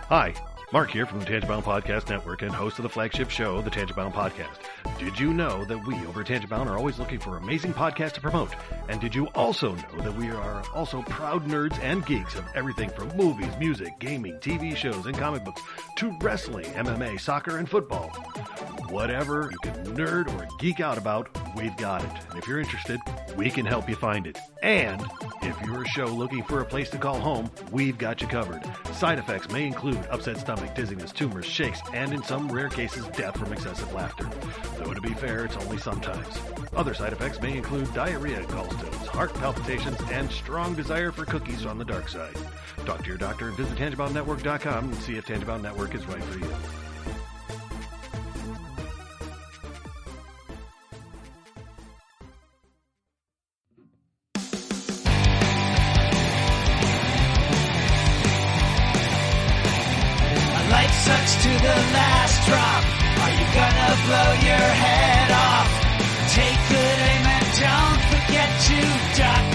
Hi, Mark here from the Tangibound Podcast Network and host of the flagship show, the Tangibound Podcast. Did you know that we over at Tangibound are always looking for amazing podcasts to promote? And did you also know that we are also proud nerds and geeks of everything from movies, music, gaming, TV shows, and comic books to wrestling, MMA, soccer, and football? Whatever you can nerd or geek out about, we've got it. And if you're interested, we can help you find it. And if you're a show looking for a place to call home, we've got you covered. Side effects may include upset stomach, dizziness, tumors, shakes, and in some rare cases, death from excessive laughter. Though to be fair, it's only sometimes. Other side effects may include diarrhea, gallstones, heart palpitations, and strong desire for cookies on the dark side. Talk to your doctor and visit TangiboundNetwork.com and see if Tangibound Network is right for you. Sucks to the last drop. Are you gonna blow your head off? Take good aim and don't forget to duck.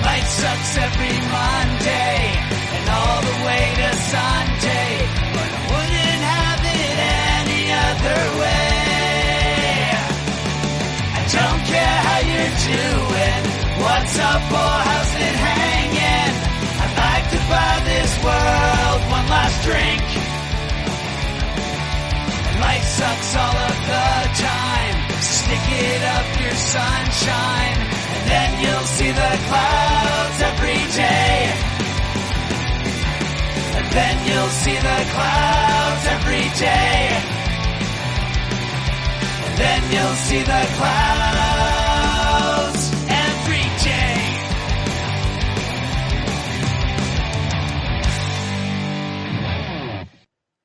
Life sucks every Monday and all the way to Sunday, but I wouldn't have it any other way. I don't care how you're doing, what's up or how's it hanging. I'd like to buy this world one last drink. Life sucks all of the time. Stick it up your sunshine, and then you'll see the clouds every day. And then you'll see the clouds every day. And then you'll see the clouds every day.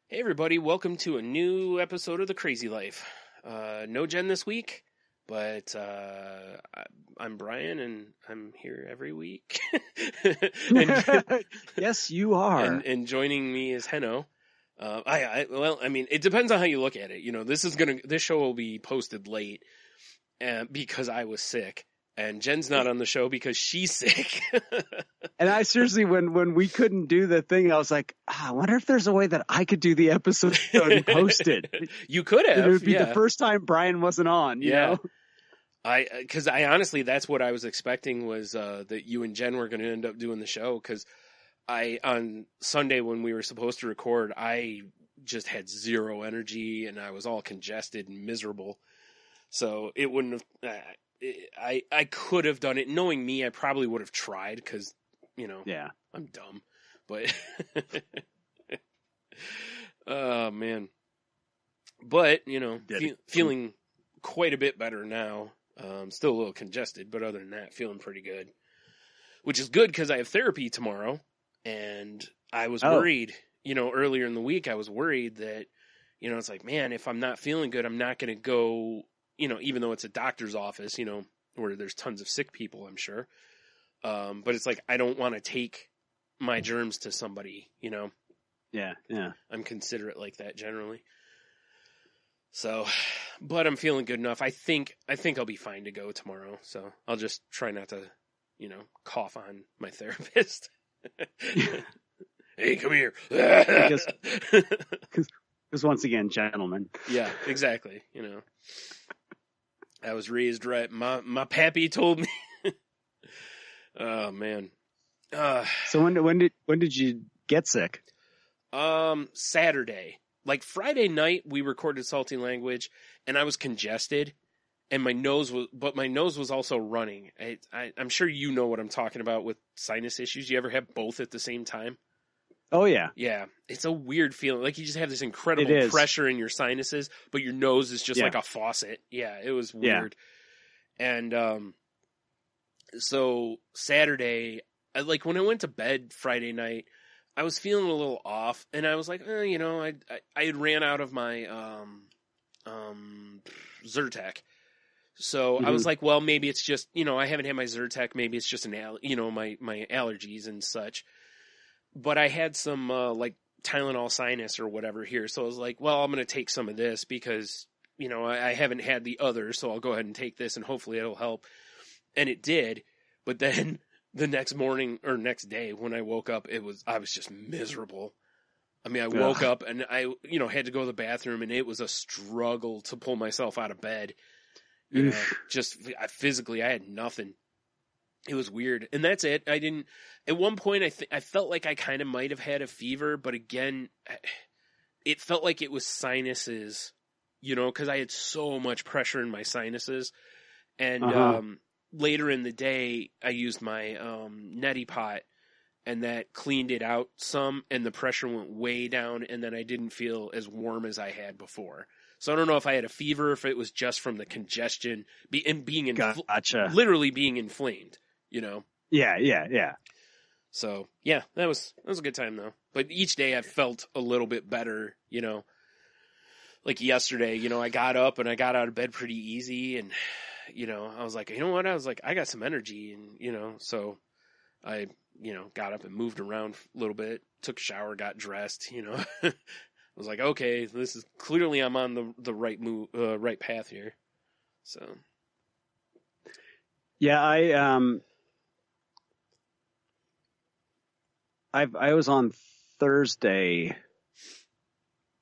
Hey everybody, welcome to a new episode of The Crazy Life. No Jen this week, but I'm Brian and I'm here every week. Yes, you are. And joining me is Henno. Well, I mean, it depends on how you look at it. You know, this show will be posted late because I was sick. And Jen's not on the show because she's sick. And I seriously, when we couldn't do the thing, I was like, I wonder if there's a way that I could do the episode and post it. You could have. It would be the first time Brian wasn't on, you know? Because I honestly, that's what I was expecting was that you and Jen were going to end up doing the show. Because on Sunday when we were supposed to record, I just had zero energy and I was all congested and miserable. So it wouldn't have... I could have done it. Knowing me, I probably would have tried because, you know, I'm dumb. But, oh, man. But, you know, feeling quite a bit better now. Still a little congested, but other than that, feeling pretty good. Which is good because I have therapy tomorrow. And I was worried, you know, earlier in the week, I was worried that, you know, it's like, man, if I'm not feeling good, I'm not going to go... You know, even though it's a doctor's office, you know, where there's tons of sick people, I'm sure. But it's like, I don't want to take my germs to somebody, you know? Yeah. I'm considerate like that generally. So, but I'm feeling good enough. I think I'll be fine to go tomorrow. So I'll just try not to, you know, cough on my therapist. Hey, come here. Because once again, gentlemen. Yeah, exactly. You know. I was raised right. My pappy told me. Oh man. So when did you get sick? Saturday. Like Friday night, we recorded Salty Language, and I was congested, and my nose was also running. I'm sure you know what I'm talking about with sinus issues. You ever have both at the same time? Oh, yeah. Yeah. It's a weird feeling. Like you just have this incredible pressure in your sinuses, but your nose is just like a faucet. Yeah, it was weird. Yeah. And so Saturday, like when I went to bed Friday night, I was feeling a little off, and I was like, you know, I had ran out of my Zyrtec. So I was like, well, maybe it's just, you know, I haven't had my Zyrtec. Maybe it's just my allergies and such. But I had some, like, Tylenol sinus or whatever here. So I was like, well, I'm going to take some of this because, you know, I haven't had the other. So I'll go ahead and take this and hopefully it'll help. And it did. But then the next morning or next day when I woke up, I was just miserable. I mean, I woke up and I, had to go to the bathroom, and it was a struggle to pull myself out of bed. Physically, I had nothing. It was weird. And that's it. At one point, I felt like I kind of might have had a fever, but again, it felt like it was sinuses, because I had so much pressure in my sinuses. And later in the day, I used my neti pot, and that cleaned it out some, and the pressure went way down, and then I didn't feel as warm as I had before. So I don't know if I had a fever, or if it was just from the congestion and being literally being inflamed, Yeah. So yeah, that was a good time though. But each day I felt a little bit better, Like yesterday, I got up and I got out of bed pretty easy, and I was like, you know what? I was like, I got some energy, and so I got up and moved around a little bit, took a shower, got dressed, I was like, okay, this is clearly I'm on the right right path here. So. Yeah, I was on Thursday.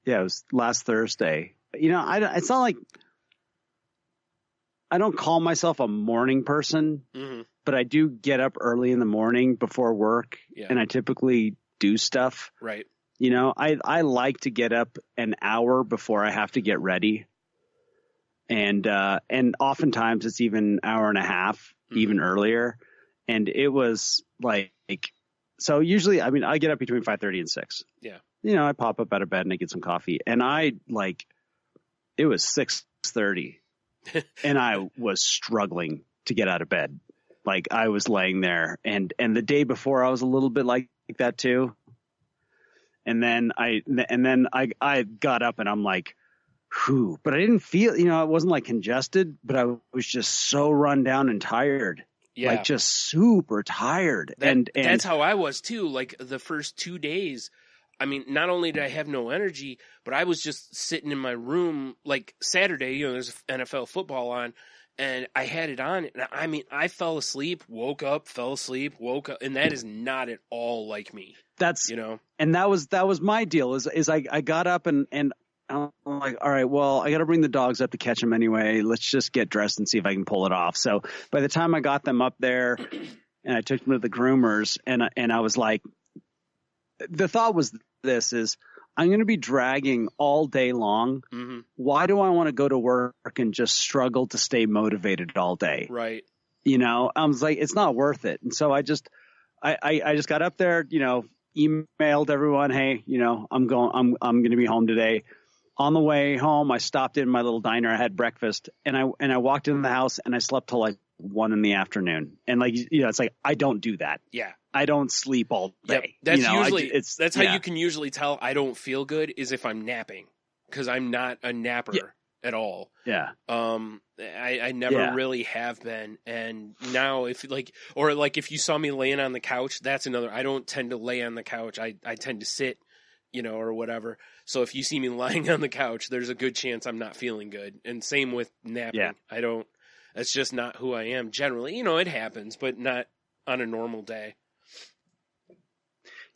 Yeah, it was last Thursday. It's not like I don't call myself a morning person, but I do get up early in the morning before work, and I typically do stuff. Right. I like to get up an hour before I have to get ready. And oftentimes it's even an hour and a half, even earlier. And it was like, so usually, I mean, I get up between 5:30 and 6. Yeah. I pop up out of bed and I get some coffee, and it was 6:30 and I was struggling to get out of bed. Like, I was laying there, and the day before I was a little bit like that too. And then I got up and I'm like, whew, but I didn't feel, it wasn't like congested, but I was just so run down and tired. Yeah. Like, just super tired. And that's how I was too. Like, the first 2 days, I mean, not only did I have no energy, but I was just sitting in my room. Like Saturday, there's NFL football on, and I had it on. And I mean, I fell asleep, woke up, fell asleep, woke up, and that is not at all like me. That's, and that was my deal is I got up and I'm like, all right, well, I got to bring the dogs up to catch them anyway. Let's just get dressed and see if I can pull it off. So by the time I got them up there and I took them to the groomers, and I was like, the thought was is I'm going to be dragging all day long. Mm-hmm. Why do I want to go to work and just struggle to stay motivated all day? Right. I was like, it's not worth it. And so I just got up there, emailed everyone, hey, I'm going to be home today. On the way home, I stopped in my little diner. I had breakfast, and I walked into the house, and I slept till like 1 p.m. And it's like, I don't do that. Yeah. I don't sleep all day. Yep. That's usually that's how you can usually tell I don't feel good, is if I'm napping, because I'm not a napper at all. Yeah. I never really have been, and now if if you saw me laying on the couch, that's another. I don't tend to lay on the couch. I tend to sit, or whatever. So if you see me lying on the couch, there's a good chance I'm not feeling good. And same with napping. Yeah. I don't. That's just not who I am generally. It happens, but not on a normal day.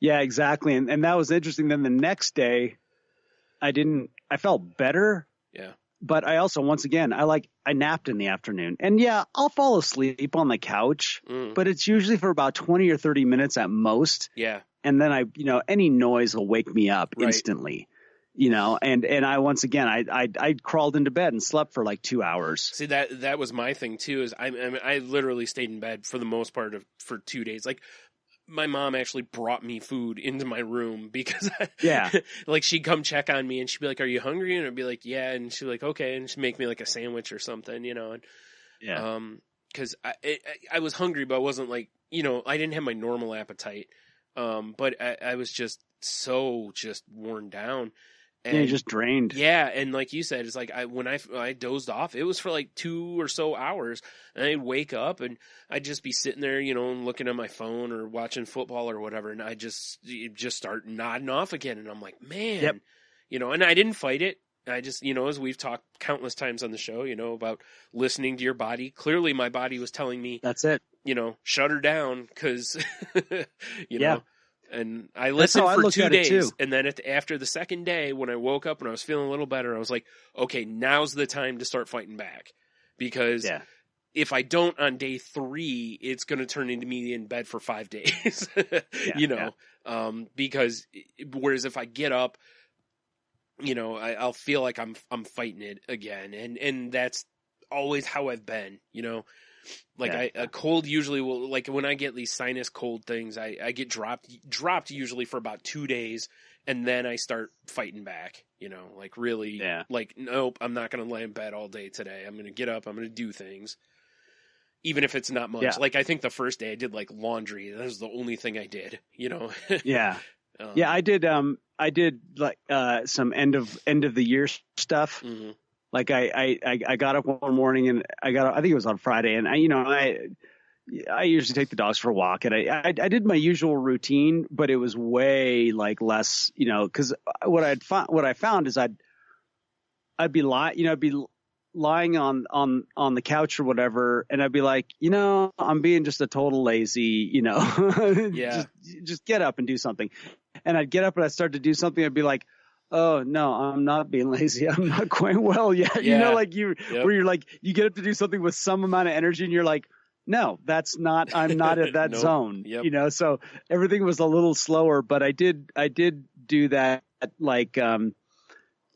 Yeah, exactly. And that was interesting. Then the next day, I felt better. Yeah. But I also, once again, I napped in the afternoon. And yeah, I'll fall asleep on the couch, but it's usually for about 20 or 30 minutes at most. Yeah. And then any noise will wake me up instantly. And I, once again, I crawled into bed and slept for like 2 hours. See, that was my thing too, is I literally stayed in bed for the most part for 2 days. Like, my mom actually brought me food into my room because she'd come check on me and she'd be like, are you hungry? And I'd be like, yeah. And she'd be like, okay. And she'd make me like a sandwich or something, and, cause I was hungry, but I wasn't like, I didn't have my normal appetite. But I was just worn down. And you're just drained. Yeah, and like you said, it's like when I dozed off, it was for like 2 or so hours, and I'd wake up and I'd just be sitting there, and looking at my phone or watching football or whatever, and I just start nodding off again, and I'm like, man, and I didn't fight it. I just, as we've talked countless times on the show, about listening to your body. Clearly my body was telling me, that's it. Shut her down, because, Yeah. And I listened for 2 days, too. and then after the second day, when I woke up and I was feeling a little better, I was like, okay, now's the time to start fighting back. Because if I don't on day 3, it's going to turn into me in bed for 5 days, because whereas if I get up, I'll feel like I'm fighting it again. And that's always how I've been, a cold usually will, like when I get these sinus cold things, I get dropped usually for about 2 days, and then I start fighting back, really, nope, I'm not going to lay in bed all day today. I'm going to get up, I'm going to do things, even if it's not much. Yeah. Like I think the first day I did like laundry. That was the only thing I did, Yeah. I did like some end of the year stuff. Mm-hmm. Like I got up one morning and I think it was on Friday, and I usually take the dogs for a walk, and I did my usual routine, but it was way like less, because what I found is I'd be lying on the couch or whatever, and I'd be like, I'm being just a total lazy, Yeah. just get up and do something. And I'd get up and I'd start to do something. I'd be like, oh no, I'm not being lazy. I'm not quite well yet. Yeah. Where you're like, you get up to do something with some amount of energy and you're like, no, that's not, I'm not at that Nope. zone, Yep. so everything was a little slower, but I did do that. Like, I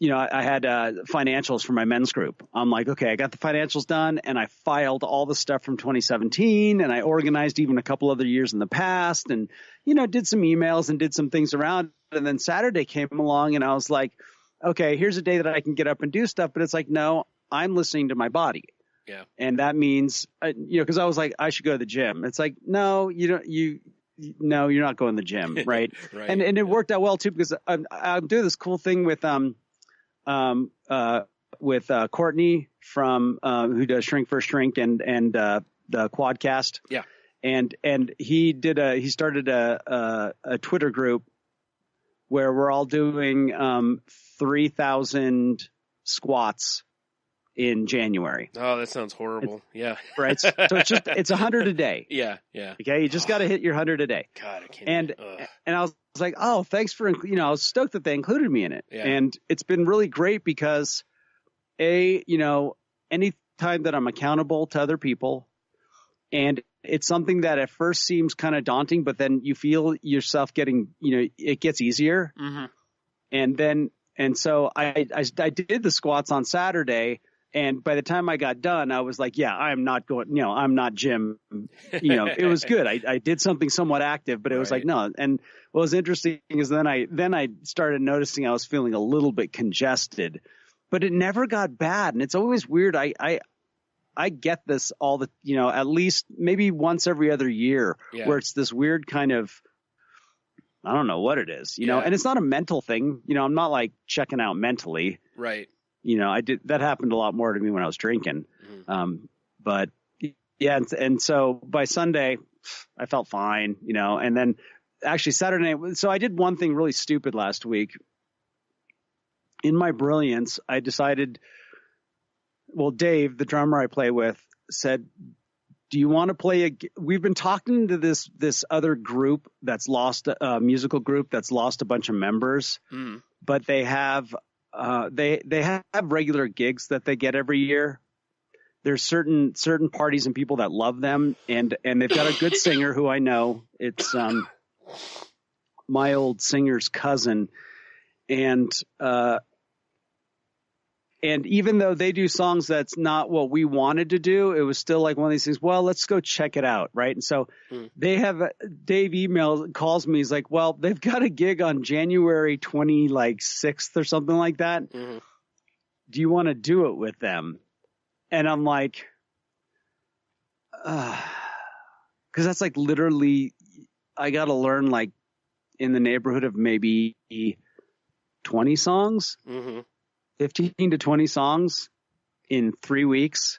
had financials for my men's group. I'm like, okay, I got the financials done, and I filed all the stuff from 2017, and I organized even a couple other years in the past, and, did some emails and did some things around. And then Saturday came along, and I was like, okay, here's a day that I can get up and do stuff. But it's like, no, I'm listening to my body. Yeah. And that means, because I was like, I should go to the gym. It's like, no, no, you're not going to the gym. Right. Right. And it worked out well too, because I'm doing this cool thing with Courtney from who does Shrink First Shrink and the Quadcast. Yeah. And he started a Twitter group where we're all doing 3,000 squats in January. Oh, that sounds horrible. Yeah. Right. So it's 100 a day. Yeah. Yeah. Okay. You just got to hit your 100 a day. God, I can't. And I was like, oh, thanks for, I was stoked that they included me in it. Yeah. And it's been really great because anytime that I'm accountable to other people, and it's something that at first seems kind of daunting, but then you feel yourself getting, it gets easier. Mm-hmm. And so I did the squats on Saturday. And by the time I got done, I was like, yeah, I'm not going, I'm not gym. It was good. I did something somewhat active, but it was like, no. And what was interesting is then I started noticing I was feeling a little bit congested, but it never got bad. And it's always weird. I get this all the, at least maybe once every other year, where it's this weird kind of, I don't know what it is, and it's not a mental thing. I'm not like checking out mentally. Right. That happened a lot more to me when I was drinking. Mm-hmm. But yeah. And so by Sunday I felt fine, and then actually Saturday night. So I did one thing really stupid last week. In my brilliance, I decided, well, Dave, the drummer I play with, said, do you want to play we've been talking to this other group that's lost a musical group that's lost a bunch of members, but they have they have regular gigs that they get every year. There's certain parties and people that love them, and they've got a good singer who I know. It's my old singer's cousin, and even though they do songs that's not what we wanted to do, it was still like one of these things, well, let's go check it out, right? And so they have Dave calls me, he's like, well, they've got a gig on January 26th or something like that. Mm-hmm. Do you want to do it with them? And I'm like, because that's like literally, I got to learn like in the neighborhood of maybe 20 songs. Mm-hmm. 15 to 20 songs in 3 weeks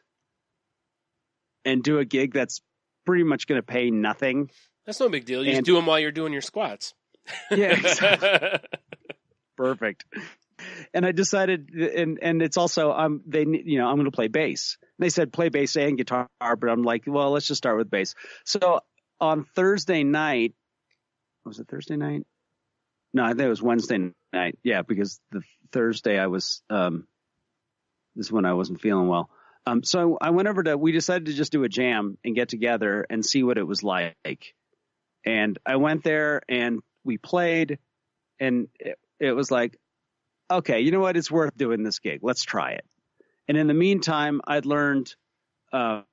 and do a gig that's pretty much going to pay nothing. That's no big deal. You just do them while you're doing your squats. Yeah. Exactly. Perfect. And I decided, and it's also, I'm going to play bass. And they said, play bass and guitar, but I'm like, well, let's just start with bass. So on Thursday night, was it Thursday night? No, I think it was Wednesday night. Yeah, because the Thursday I was, this is when I wasn't feeling well. So I went over we decided to just do a jam and get together and see what it was like. And I went there and we played, and it was like, okay, you know what? It's worth doing this gig. Let's try it. And in the meantime, I'd learned a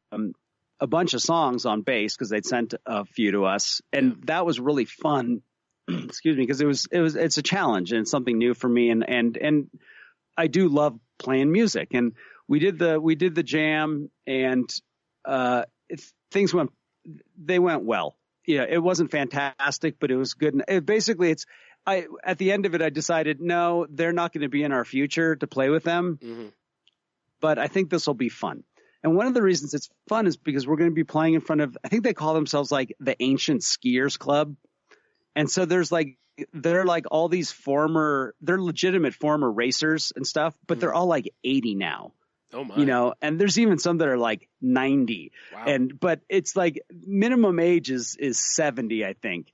bunch of songs on bass because they'd sent a few to us, and that was really fun. Excuse me, because it's a challenge and it's something new for me, and I do love playing music. And we did the jam, and things went well. Yeah, it wasn't fantastic, but it was good. At the end of it, I decided, no, they're not going to be in our future to play with them. Mm-hmm. But I think this will be fun. And one of the reasons it's fun is because we're going to be playing in front of, I think they call themselves like the Ancient Skiers Club. And so they're like all these they're legitimate former racers and stuff, but they're all like 80 now. Oh my. And there's even some that are like 90. Wow. But it's like minimum age is 70, I think.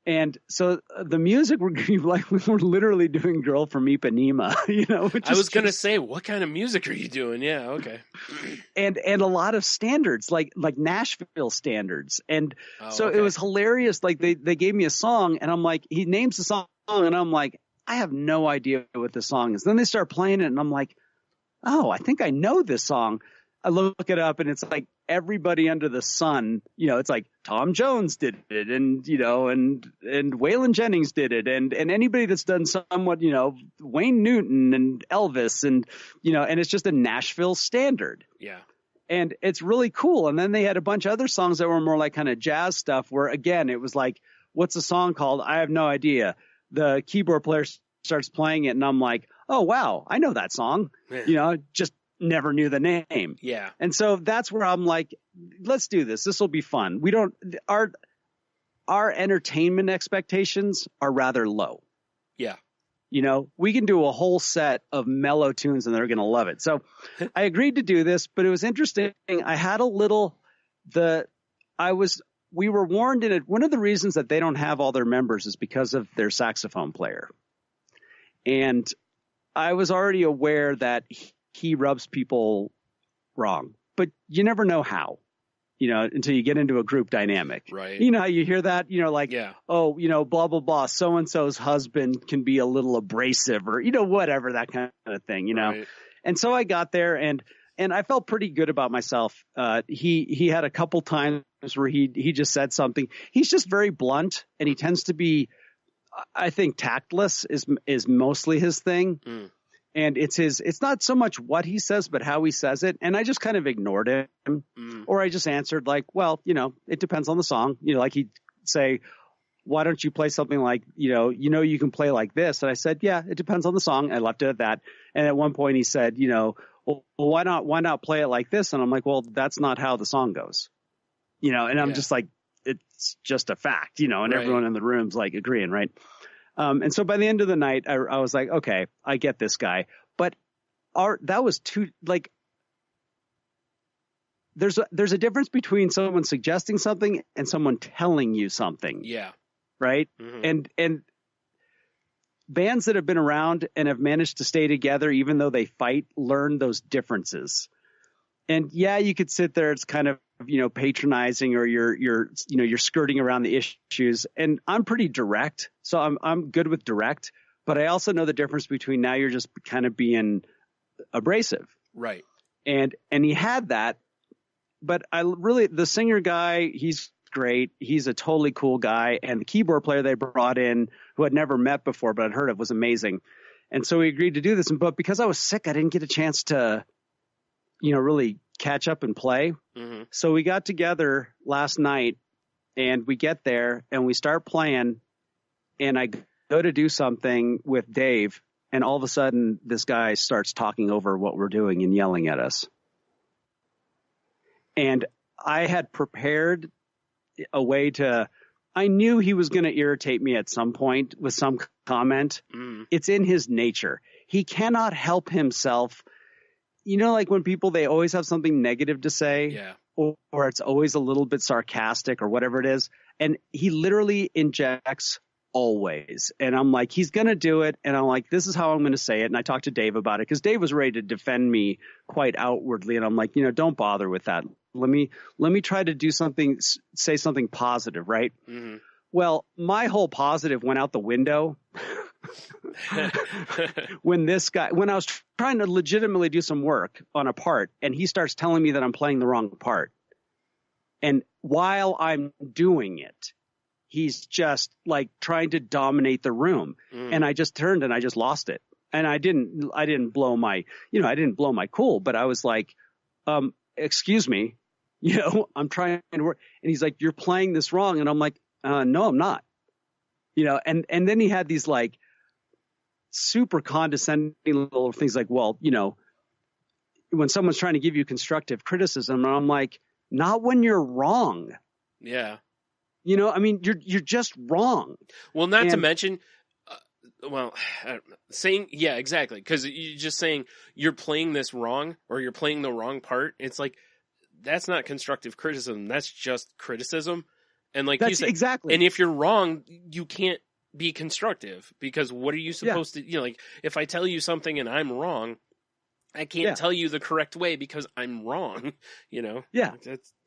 And so the music we're literally doing Girl from Ipanema, I was going to say, what kind of music are you doing? Yeah. Okay. And a lot of standards, like Nashville standards. And It was hilarious. Like they gave me a song and I'm like, he names the song and I'm like, I have no idea what the song is. Then they start playing it and I'm like, oh, I think I know this song. I look it up and it's like everybody under the sun, it's like Tom Jones did it and Waylon Jennings did it. And anybody that's done somewhat, Wayne Newton and Elvis and it's just a Nashville standard. Yeah. And it's really cool. And then they had a bunch of other songs that were more like kind of jazz stuff where again, it was like, what's the song called? I have no idea. The keyboard player starts playing it and I'm like, oh, wow, I know that song. Yeah. Just never knew the name. Yeah. And so that's where I'm like, let's do this. This will be fun. Our entertainment expectations are rather low. Yeah. We can do a whole set of mellow tunes and they're going to love it. So I agreed to do this, but it was interesting. I had we were warned in it. One of the reasons that they don't have all their members is because of their saxophone player. And I was already aware that he rubs people wrong, but you never know how, until you get into a group dynamic. Right. How you hear that, oh, blah, blah, blah. So-and-so's husband can be a little abrasive or, whatever, that kind of thing, Right. And so I got there and I felt pretty good about myself. He had a couple times where he just said something. He's just very blunt and he tends to be, I think tactless is mostly his thing. Mm. And it's not so much what he says, but how he says it. And I just kind of ignored him or I just answered like, well, it depends on the song. Like he'd say, why don't you play something like, you can play like this. And I said, yeah, it depends on the song. I left it at that. And at one point he said, well, why not play it like this? And I'm like, well, that's not how the song goes, and I'm just like, it's just a fact, and right. Everyone in the room's like agreeing. Right. And so by the end of the night, I was like, okay, I get this guy, but that was too like, there's a difference between someone suggesting something and someone telling you something. Yeah. Right. Mm-hmm. And bands that have been around and have managed to stay together, even though they fight, learn those differences. And yeah, you could sit there. It's kind of, patronizing or you're skirting around the issues. And I'm pretty direct. So I'm good with direct, but I also know the difference between now you're just kind of being abrasive. Right. And he had that, but the singer guy, he's great. He's a totally cool guy. And the keyboard player they brought in who I'd never met before, but I'd heard of, was amazing. And so we agreed to do this. But because I was sick, I didn't get a chance to, really catch up and play. Mm-hmm. So we got together last night and we get there and we start playing and I go to do something with Dave and all of a sudden this guy starts talking over what we're doing and yelling at us. And I had prepared a way to I knew he was going to irritate me at some point with some comment. It's in his nature. He cannot help himself. You know, like when people, they always have something negative to say. Yeah. Or it's always a little bit sarcastic or whatever it is. And he literally injects always. And I'm like, he's going to do it. And I'm like, this is how I'm going to say it. And I talked to Dave about it because Dave was ready to defend me quite outwardly. And I'm like, you know, don't bother with that. Let me try to do something, say something positive. Right. Mm-hmm. Well, my whole positive went out the window when I was trying to legitimately do some work on a part and he starts telling me that I'm playing the wrong part. And while I'm doing it, he's just like trying to dominate the room. And I just turned and I just lost it. And I didn't blow my cool, but I was like, excuse me, you know, I'm trying to work. And he's like, you're playing this wrong. And I'm like, no, I'm not, you know, and then he had these like super condescending little things like, well, you know, when someone's trying to give you constructive criticism, and I'm like, not when you're wrong. Yeah. You know, I mean, you're just wrong. Well, not to mention, saying, yeah, exactly. Because you're just saying you're playing this wrong or you're playing the wrong part. It's like, that's not constructive criticism. That's just criticism. And like you said, exactly. And if you're wrong, you can't be constructive because what are you supposed to, you know, like if I tell you something and I'm wrong, I can't tell you the correct way because I'm wrong, you know? Yeah.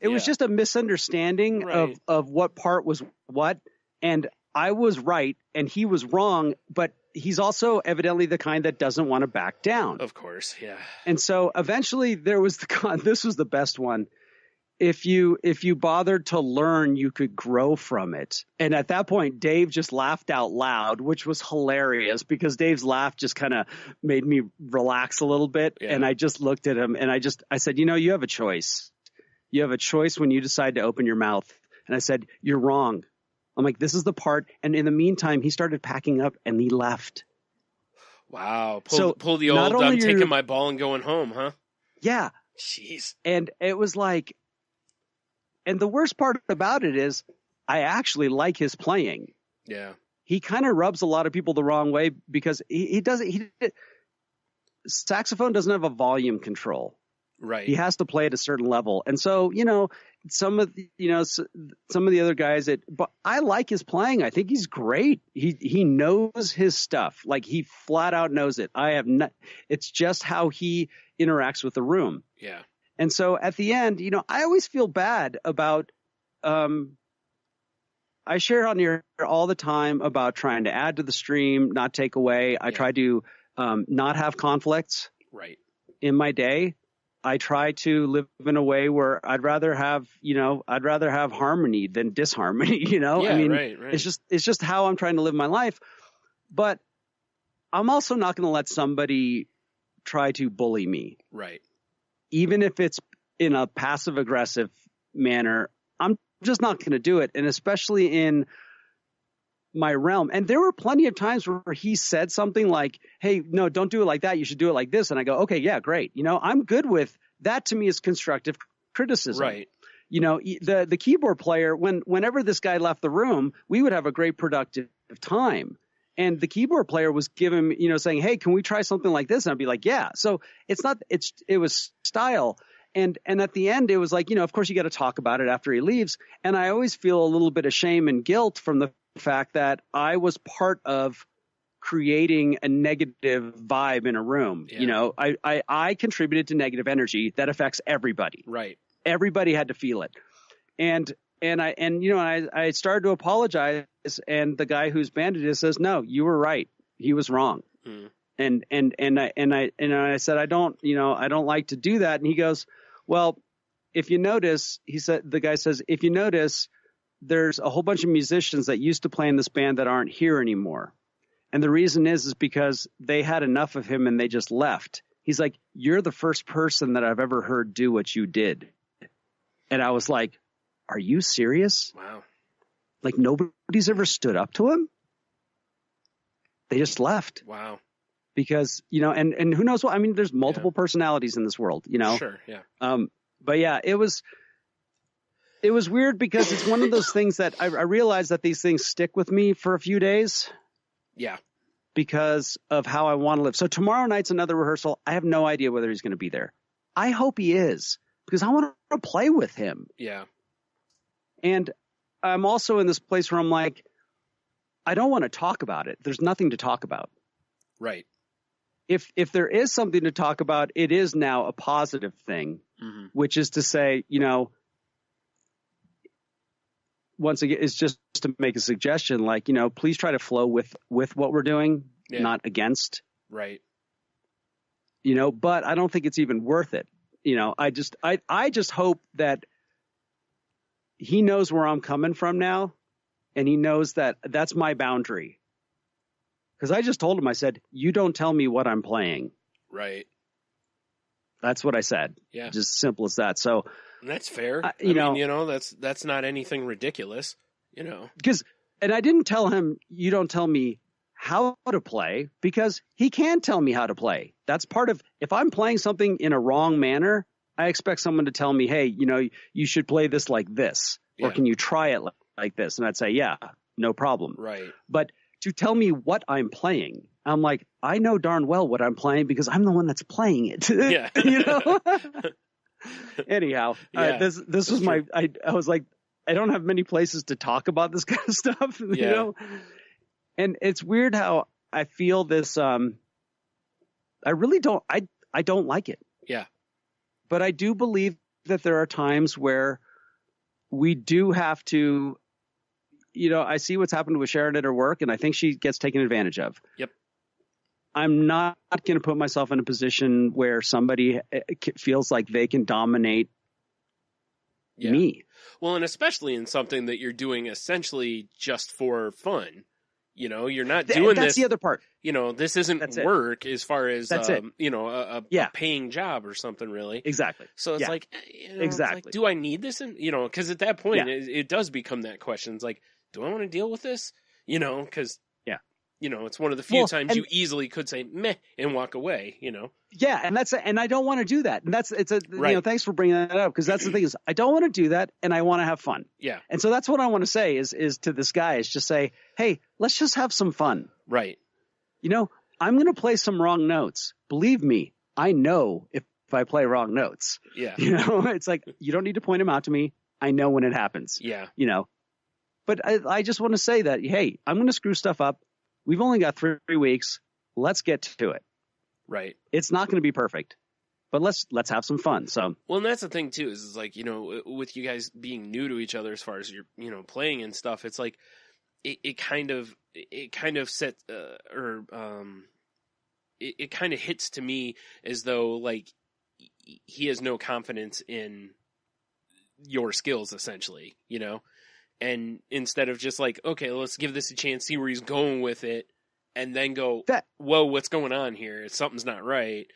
It was just a misunderstanding of what part was what. And I was right and he was wrong, but he's also evidently the kind that doesn't want to back down. Of course. Yeah. And so eventually there was this was the best one. If you bothered to learn, you could grow from it. And at that point, Dave just laughed out loud, which was hilarious because Dave's laugh just kind of made me relax a little bit. Yeah. And I just looked at him and I said, you know, you have a choice. You have a choice when you decide to open your mouth. And I said, you're wrong. I'm like, this is the part. And in the meantime, he started packing up and he left. Wow. Pull the old, I'm taking my ball and going home, huh? Yeah. Jeez. And it was like, and the worst part about it is I actually like his playing. Yeah. He kind of rubs a lot of people the wrong way because saxophone doesn't have a volume control. Right. He has to play at a certain level. And so, you know, some of the other guys but I like his playing. I think he's great. He knows his stuff. Like he flat out knows it. It's just how he interacts with the room. Yeah. And so at the end, you know, I always feel bad about, I share on here all the time about trying to add to the stream, not take away. I try to, not have conflicts in my day. I try to live in a way where I'd rather have harmony than disharmony, you know? Yeah, I mean, right. it's just how I'm trying to live my life. But I'm also not going to let somebody try to bully me. Right. Even if it's in a passive aggressive manner, I'm just not going to do it. And especially in my realm. And there were plenty of times where he said something like, hey, no, don't do it like that. You should do it like this. And I go, okay, yeah, great. You know, I'm good with that. To me is constructive criticism. Right. You know, the keyboard player, whenever this guy left the room, we would have a great productive time. And the keyboard player was giving, you know, saying, hey, can we try something like this? And I'd be like, yeah. So it was style. And at the end, it was like, you know, of course you got to talk about it after he leaves. And I always feel a little bit of shame and guilt from the fact that I was part of creating a negative vibe in a room. Yeah. You know, I contributed to negative energy that affects everybody. Right. Everybody had to feel it. And I started to apologize, and the guy who's banded it says, no, you were right. He was wrong. Mm. And I said, I don't like to do that. And he goes, well, if you notice, the guy says, if you notice, there's a whole bunch of musicians that used to play in this band that aren't here anymore. And the reason is because they had enough of him and they just left. He's like, you're the first person that I've ever heard do what you did. And I was like, are you serious? Wow. Like nobody's ever stood up to him? They just left. Wow. Because, you know, and who knows what, I mean, there's multiple personalities in this world, you know? Sure. Yeah. But yeah, it was it was weird because it's one of those things that I realized that these things stick with me for a few days. Yeah. Because of how I want to live. So tomorrow night's another rehearsal. I have no idea whether he's going to be there. I hope he is because I want to play with him. Yeah. And I'm also in this place where I'm like, I don't want to talk about it. There's nothing to talk about. Right. If there is something to talk about, it is now a positive thing, which is to say, once again, it's just to make a suggestion, like, please try to flow with what we're doing, not against. Right. But I don't think it's even worth it. I just hope that he knows where I'm coming from now, and he knows that that's my boundary. Because I just told him, I said, you don't tell me what I'm playing. Right. That's what I said. Yeah. Just simple as that. So. And that's fair. I mean, that's not anything ridiculous, Because, and I didn't tell him, you don't tell me how to play, because he can tell me how to play. That's part of, if I'm playing something in a wrong manner, I expect someone to tell me, hey, you should play this like this, or can you try it like this? And I'd say, yeah, no problem. Right. But to tell me what I'm playing, I'm like, I know darn well what I'm playing because I'm the one that's playing it. Yeah. Anyhow, this was true. I was like, I don't have many places to talk about this kind of stuff, and it's weird how I feel this. I really don't. I don't like it. Yeah. But I do believe that there are times where we do have to. I see what's happened with Sharon at her work, and I think she gets taken advantage of. Yep. I'm not going to put myself in a position where somebody feels like they can dominate me. Well, and especially in something that you're doing essentially just for fun. You're not doing this. That's the other part. This isn't work as far as, a paying job or something, really. Exactly. So it's like, exactly. It's like, do I need this? Because at that point, it does become that question. It's like, do I want to deal with this? Because it's one of the few times you easily could say meh and walk away, Yeah. And I don't want to do that. And thanks for bringing that up. Because that's the thing is I don't want to do that. And I want to have fun. Yeah. And so that's what I want to say is to this guy is just say, hey, let's just have some fun. Right. I'm going to play some wrong notes. Believe me, I know if I play wrong notes. Yeah. It's like, you don't need to point them out to me. I know when it happens. Yeah. But I just want to say that, hey, I'm going to screw stuff up. We've only got 3 weeks. Let's get to it. Right. It's not going to be perfect, but let's have some fun. So, well, and that's the thing too, is like, with you guys being new to each other as far as you're, playing and stuff, it's like, it kind of sets, it kind of hits to me as though like he has no confidence in your skills essentially, and instead of just like, okay, let's give this a chance, see where he's going with it, and then go, whoa, what's going on here? Something's not right,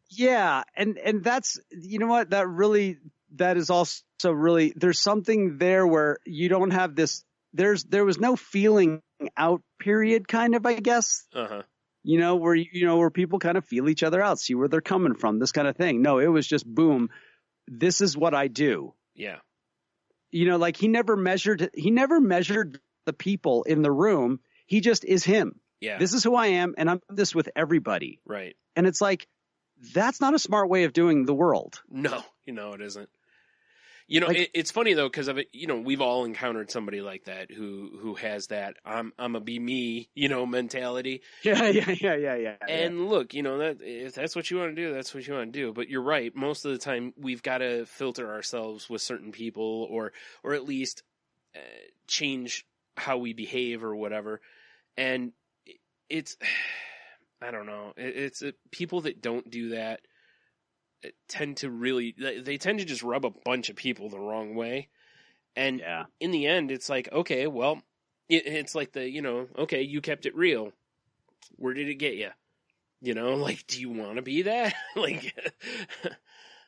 Yeah, and that's, what, that is also really, there's something there where you don't have this, there was no feeling out period kind of, I guess. Uh-huh. Where people kind of feel each other out, see where they're coming from, this kind of thing. No, it was just boom, this is what I do. Yeah. Like he never measured the people in the room. He just is him. Yeah. This is who I am, and I'm this with everybody. Right. And it's like, that's not a smart way of doing the world. No, it isn't. It's funny though, because of it, we've all encountered somebody like that who has that I'm a be me, mentality. Yeah. And look, that if that's what you want to do, that's what you want to do. But you're right. Most of the time, we've got to filter ourselves with certain people, or at least change how we behave or whatever. And it's, I don't know. It's people that don't do that tend to just rub a bunch of people the wrong way. And in the end, it's like, okay, well, it's like okay, you kept it real. Where did it get you? Like, do you want to be that? Like,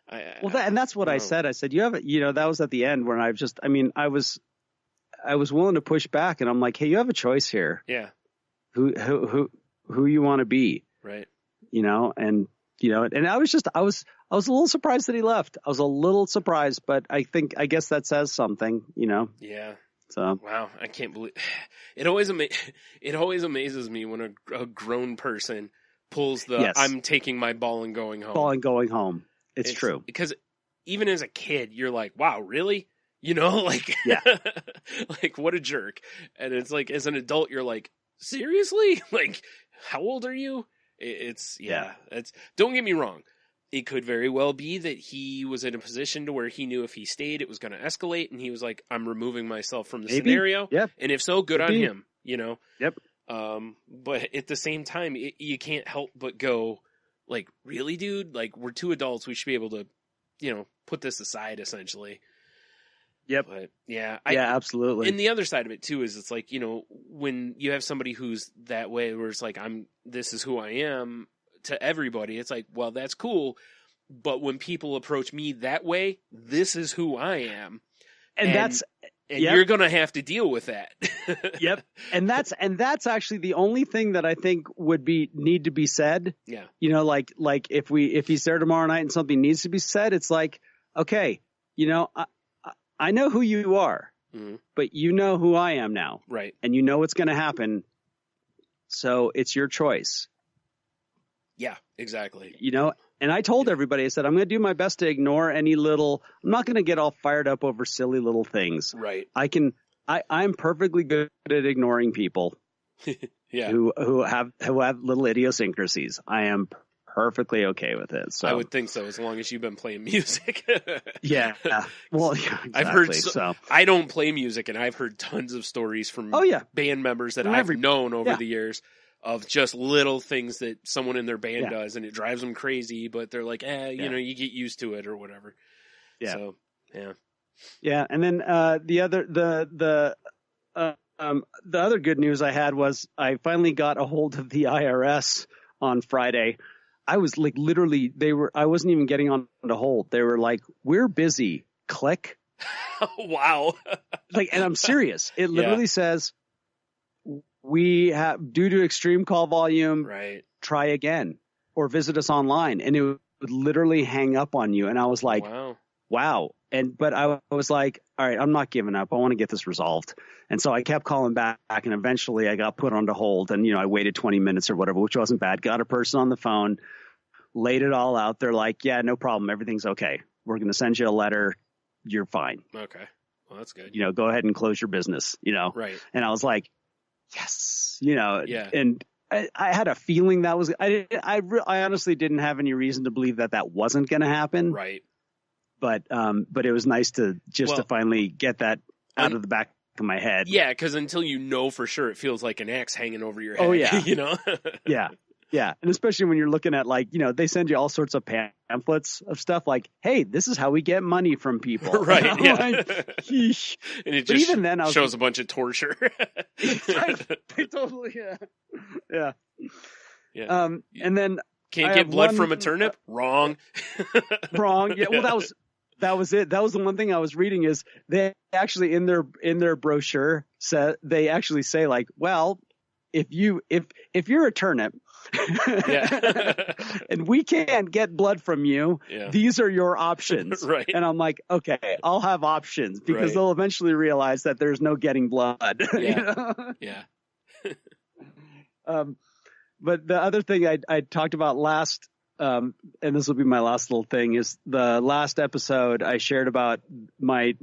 and that's what I said. I said, you have that was at the end when I was willing to push back, and I'm like, hey, you have a choice here. Yeah. Who you want to be. Right. And I I was a little surprised that he left. I was a little surprised, but I guess that says something, you know? Yeah. So wow, I can't believe it. Always amazes me when a grown person pulls the Yes. "I'm taking my ball and going home." Ball and going home. It's true. Because even as a kid, you're like, "Wow, really?" You know, like, Yeah. like what a jerk. And it's like, as an adult, you're like, seriously? Like, how old are you? It's don't get me wrong. It could very well be that he was in a position to where he knew if he stayed, it was going to escalate. And he was like, I'm removing myself from the scenario. Yep. And if so, good on him, you know? Yep. But at the same time, you can't help but go like, really, dude? Like, we're two adults. We should be able to, you know, put this aside essentially. Yep. But yeah, absolutely. And the other side of it too is it's like, you know, when you have somebody who's that way, where it's like, this is who I am to everybody. It's like, well, that's cool. But when people approach me that way, this is who I am. And you're going to have to deal with that. Yep. And that's actually the only thing that I think would need to be said. Yeah. You know, like if he's there tomorrow night and something needs to be said, it's like, okay, you know, I know who you are, but you know who I am now. Right. And you know what's going to happen. So it's your choice. Yeah, exactly. You know, and I told everybody, I said, I'm going to do my best to ignore I'm not going to get all fired up over silly little things. Right. I'm perfectly good at ignoring people yeah. who have little idiosyncrasies. I am perfectly okay with it. So I would think so, as long as you've been playing music. yeah. Well, yeah, exactly. I've heard I don't play music, and I've heard tons of stories from band members that I've known over the years of just little things that someone in their band does, and it drives them crazy, but they're like, you know, you get used to it or whatever. Yeah. So, yeah. Yeah. And then the other good news I had was I finally got a hold of the IRS on Friday. I was like, literally, I wasn't even getting on to hold. They were like, we're busy. Click. Wow. Like, and I'm serious. It literally says, we have, due to extreme call volume, try again or visit us online. And it would literally hang up on you. And I was like, wow. But I was like, all right, I'm not giving up. I want to get this resolved. And so I kept calling back, and eventually I got put on to hold. And, you know, I waited 20 minutes or whatever, which wasn't bad. Got a person on the phone, laid it all out. They're like, yeah, no problem. Everything's okay. We're going to send you a letter. You're fine. Okay. Well, that's good. You know, go ahead and close your business, you know? Right. And I was like, yes, you know, and I had a feeling that was, I honestly didn't have any reason to believe that wasn't going to happen. Right. But it was nice to finally get that out of the back of my head. Yeah, because until you know for sure, it feels like an axe hanging over your head. Oh, yeah. You know? Yeah. Yeah. And especially when you're looking at, like, you know, they send you all sorts of pamphlets of stuff like, hey, this is how we get money from people. Right. Yeah. Like, and it just even then, shows a bunch of torture. They totally, yeah. Yeah. And then can't get blood from a turnip? Wrong. Wrong. Yeah. Well, that was it. That was the one thing I was reading is they actually in their brochure they actually say, like, well, if you're a turnip and we can't get blood from you, these are your options. Right. And I'm like, okay, I'll have options because they'll eventually realize that there's no getting blood. Yeah. You know? Yeah. But the other thing I talked about last, and this will be my last little thing, is the last episode I shared about my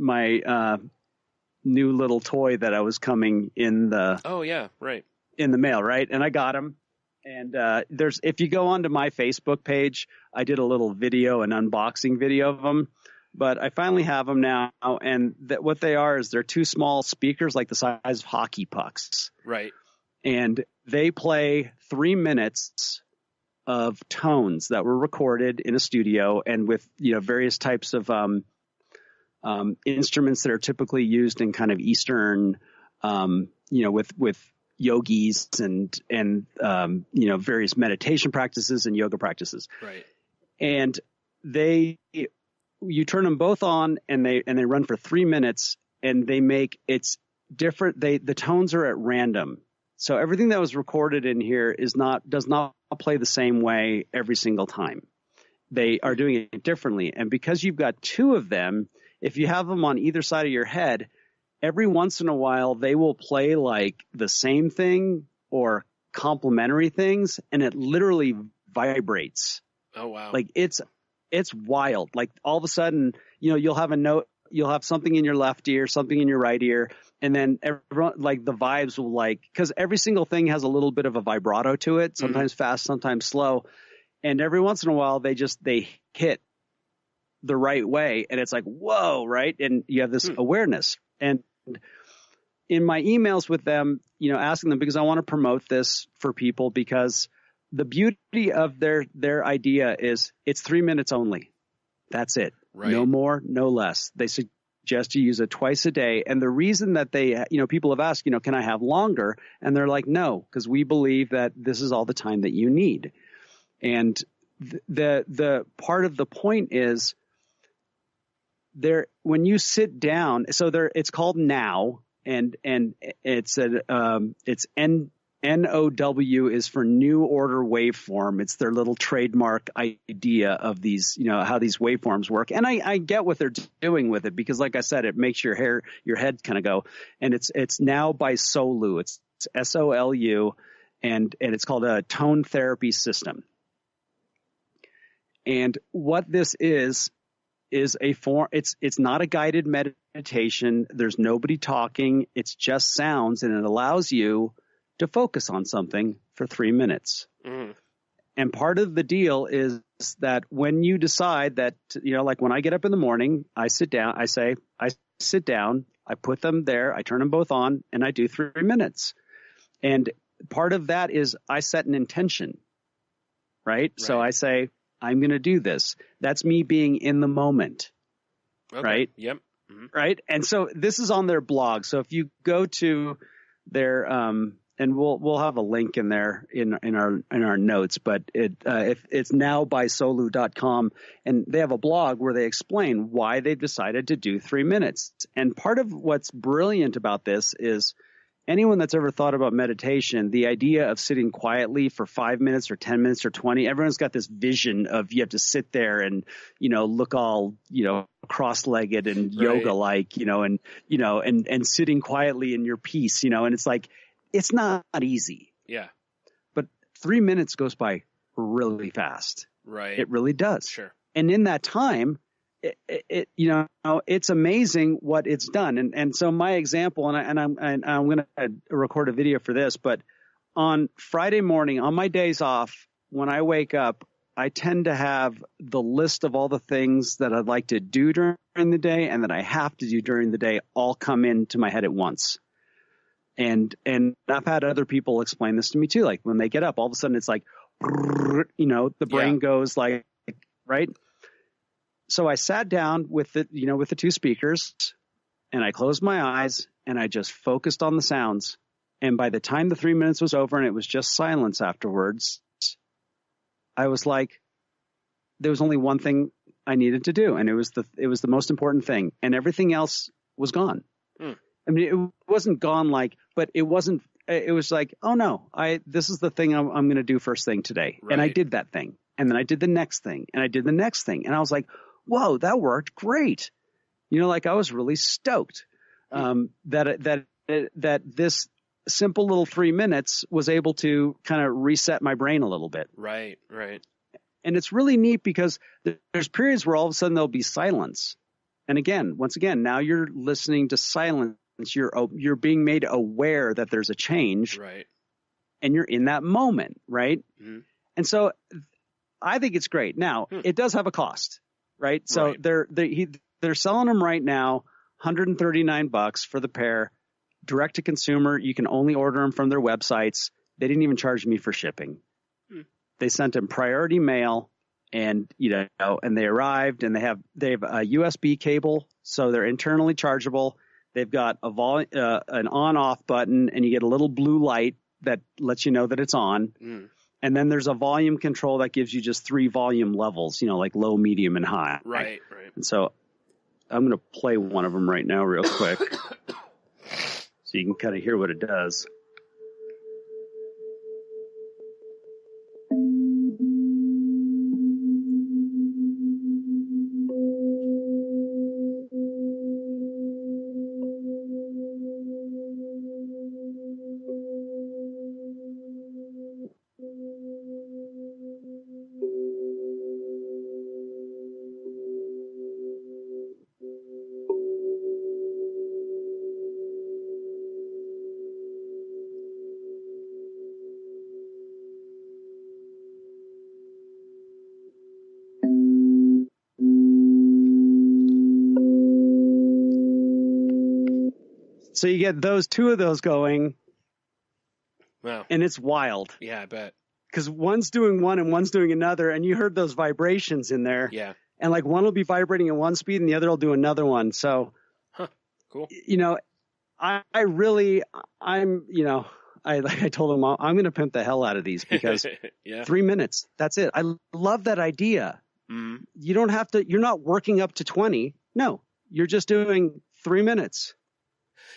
new little toy that I was coming in the in the mail, right? And I got him. And if you go onto my Facebook page, I did a little video, an unboxing video of them. But I finally have them now, and what they are is they're two small speakers like the size of hockey pucks. Right. And they play 3 minutes of tones that were recorded in a studio and with, you know, various types of instruments that are typically used in kind of Eastern, you know, with yogis and you know, various meditation practices and yoga practices. Right. And you turn them both on and they run for 3 minutes, and it's different. The tones are at random. So everything that was recorded in here does not play the same way every single time. they are doing it differently. And because you've got two of them, if you have them on either side of your head, every once in a while they will play like the same thing or complementary things, and it literally vibrates. Oh, wow. Like it's wild. Like all of a sudden, you'll have a note, you'll have something in your left ear, something in your right ear, and then everyone, like the vibes will because every single thing has a little bit of a vibrato to it, sometimes fast, sometimes slow. And every once in a while they hit the right way, and it's like, whoa, right? And you have this awareness. And in my emails with them, asking them, because I want to promote this for people, because the beauty of their idea is it's 3 minutes only. That's it. Right. No more, no less. They suggest you use it twice a day. And the reason that they, people have asked, can I have longer? And they're like, no, because we believe that this is all the time that you need. And the part of the point is when you sit down, so it's called Now, and it's NOW is for New Order Waveform. It's their little trademark idea of these, how these waveforms work. And I get what they're doing with it, because like I said, it makes your head kind of go. And it's Now by Solu. It's SOLU, and it's called a tone therapy system. And what this is a form. It's not a guided meditation. There's nobody talking. It's just sounds, and it allows you to focus on something for 3 minutes. And part of the deal is that when you decide that, like when I get up in the morning, I sit down, I sit down, I put them there, I turn them both on, and I do 3 minutes. And part of that is I set an intention, right? So I say, I'm going to do this. That's me being in the moment, right? Yep. Right. And so this is on their blog. So if you go to their, and we'll have a link in there in our notes, but if it's nowbysolu.com, and they have a blog where they explain why they've decided to do 3 minutes. And part of what's brilliant about this is anyone that's ever thought about meditation, the idea of sitting quietly for 5 minutes or 10 minutes or 20, everyone's got this vision of you have to sit there and, look all, cross-legged and yoga-like, and sitting quietly in your peace, and it's like, it's not easy. Yeah. But 3 minutes goes by really fast. Right. It really does. Sure. And in that time, it's amazing what it's done. And so my example, and I'm going to record a video for this, but on Friday morning, on my days off, when I wake up, I tend to have the list of all the things that I'd like to do during the day and that I have to do during the day all come into my head at once. And I've had other people explain this to me too. Like when they get up, all of a sudden it's like, the brain goes like, right? So I sat down with the two speakers, and I closed my eyes and I just focused on the sounds. And by the time the 3 minutes was over and it was just silence afterwards, I was like, there was only one thing I needed to do. And it was the most important thing, and everything else was gone. I mean, it wasn't gone but it wasn't, it was like, oh no, this is the thing I'm going to do first thing today. Right. And I did that thing. And then I did the next thing, and I did the next thing. And I was like, whoa, that worked great. I was really stoked that this simple little 3 minutes was able to kind of reset my brain a little bit. Right. And it's really neat because there's periods where all of a sudden there'll be silence. And once again, now you're listening to silence. You're being made aware that there's a change. Right. And you're in that moment, right? Mm-hmm. And so I think it's great. Now, it does have a cost. Right. So they're selling them right now, $139 for the pair, direct to consumer. You can only order them from their websites. They didn't even charge me for shipping. They sent them priority mail, and and they arrived, and they have a USB cable, so they're internally chargeable. They've got an on-off button, and you get a little blue light that lets you know that it's on. And then there's a volume control that gives you just 3 volume levels, like low, medium, and high. Right. And so I'm going to play one of them right now real quick so you can kind of hear what it does. So you get two of those going. Wow. And it's wild. Yeah, I bet. Because one's doing one and one's doing another, and you heard those vibrations in there. Yeah. And like one will be vibrating at one speed and the other will do another one. So, cool. I told him I'm going to pimp the hell out of these because 3 minutes, that's it. I love that idea. Mm-hmm. You don't have to, you're not working up to 20. No, you're just doing 3 minutes.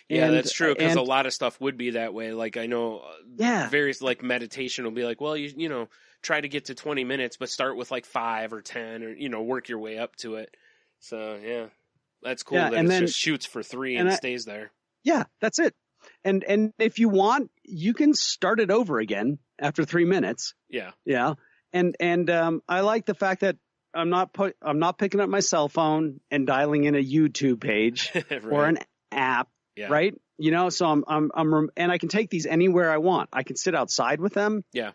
Yeah, that's true. Because a lot of stuff would be that way. Like I know various like meditation will be like, well, you try to get to 20 minutes, but start with like 5 or 10 or, work your way up to it. So yeah, that's cool that it just shoots for 3 and stays there. Yeah, that's it. And if you want, you can start it over again after 3 minutes. Yeah. Yeah. And I like the fact that I'm not picking up my cell phone and dialing in a YouTube page right. or an app. Yeah. Right. So and I can take these anywhere I want. I can sit outside with them. Yeah.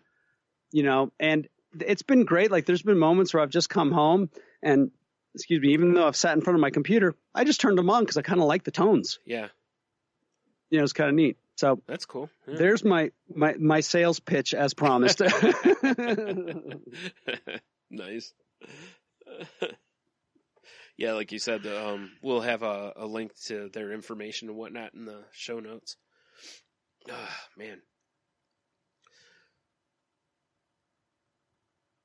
And it's been great. Like there's been moments where I've just come home and, even though I've sat in front of my computer, I just turned them on because I kind of like the tones. Yeah. It's kind of neat. So that's cool. Yeah. There's my sales pitch as promised. Nice. Yeah, like you said, we'll have a link to their information and whatnot in the show notes. Man.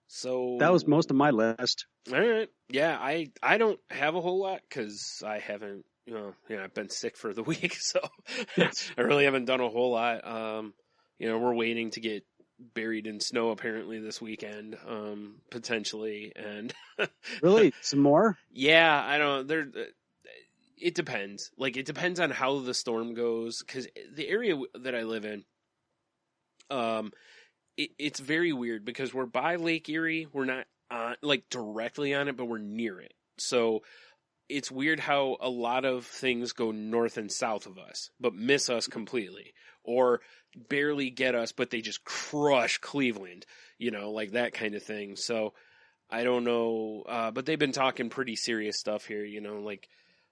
So that was most of my list. All right. Yeah, I don't have a whole lot because I haven't, I've been sick for the week, so I really haven't done a whole lot. We're waiting to get buried in snow apparently this weekend, potentially, and really some more. Yeah, I don't. It depends. Like it depends on how the storm goes, because the area that I live in, it's very weird because we're by Lake Erie. We're not directly on it, but we're near it. So it's weird how a lot of things go north and south of us, but miss us completely, or barely get us, but they just crush Cleveland, like that kind of thing. So I don't know, but they've been talking pretty serious stuff here,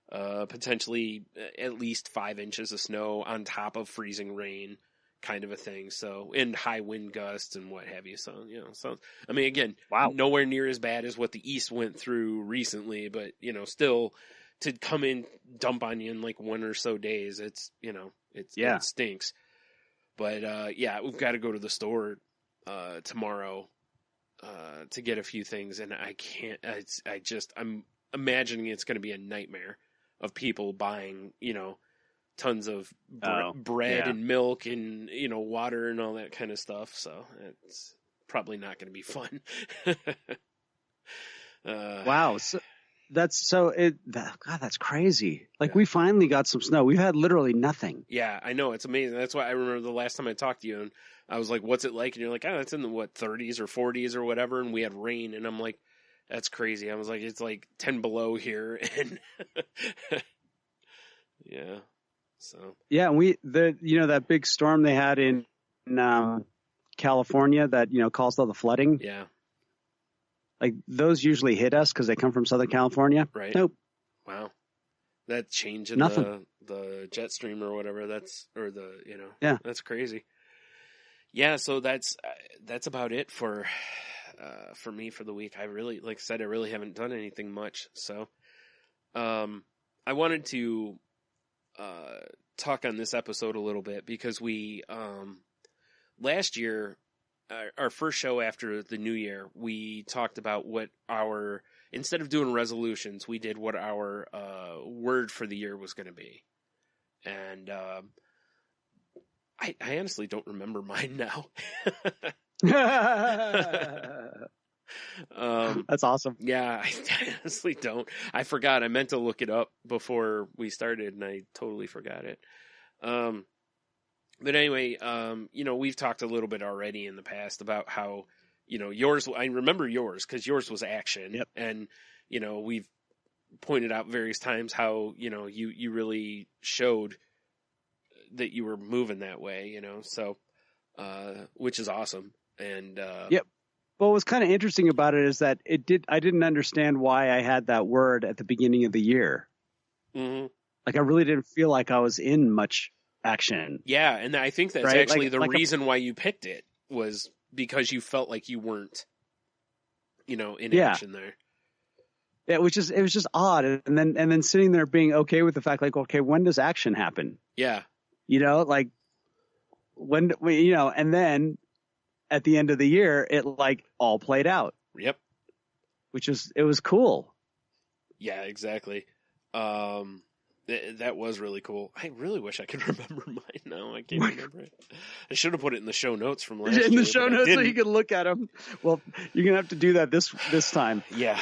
potentially at least 5 inches of snow on top of freezing rain kind of a thing. So, and high wind gusts and what have you. So, I mean, again, wow, nowhere near as bad as what the East went through recently, but, still to come in, dump on you in like 1 or so days, it's, it stinks. But, we've got to go to the store, tomorrow, to get a few things. And I can't, I'm imagining it's going to be a nightmare of people buying, tons of bread and milk and, water and all that kind of stuff. So it's probably not going to be fun. Wow. So that's crazy. Like we finally got some snow. We've had literally nothing. Yeah, I know. It's amazing. That's why I remember the last time I talked to you and I was like, what's it like? And you're like, it's in the 30s or 40s or whatever. And we had rain and I'm like, that's crazy. I was like, it's like 10 below here. And yeah. So yeah, and that big storm they had in California that caused all the flooding. Yeah, like those usually hit us because they come from Southern California. Right. Nope. Wow, that change in the jet stream or whatever. That's crazy. Yeah, so that's about it for me for the week. I really, like I said, I really haven't done anything much. So, I wanted to talk on this episode a little bit because we last year, our first show after the new year, we talked about what instead of doing resolutions, we did what our word for the year was going to be. And I honestly don't remember mine now. That's awesome. Yeah, I honestly don't. I forgot. I meant to look it up before we started, and I totally forgot it. But anyway, we've talked a little bit already in the past about how, yours. I remember yours because yours was action, yep. And we've pointed out various times how you really showed that you were moving that way. So which is awesome. And yep. Well, what's kind of interesting about it is that I didn't understand why I had that word at the beginning of the year. Mm-hmm. Like I really didn't feel like I was in much action. Yeah, and I think that's right? actually the Like reason why you picked it was because you felt like you weren't, in Yeah. action there. Yeah, it was just odd, and then sitting there being okay with the fact, like, okay, when does action happen? Yeah, Like when, and then at the end of the year, it like all played out. Yep. It was cool. Yeah, exactly. That was really cool. I really wish I could remember mine now. I can't remember it. I should have put it in the show notes from last year. In the show notes so you can look at them. Well, you're going to have to do that this time. Yeah.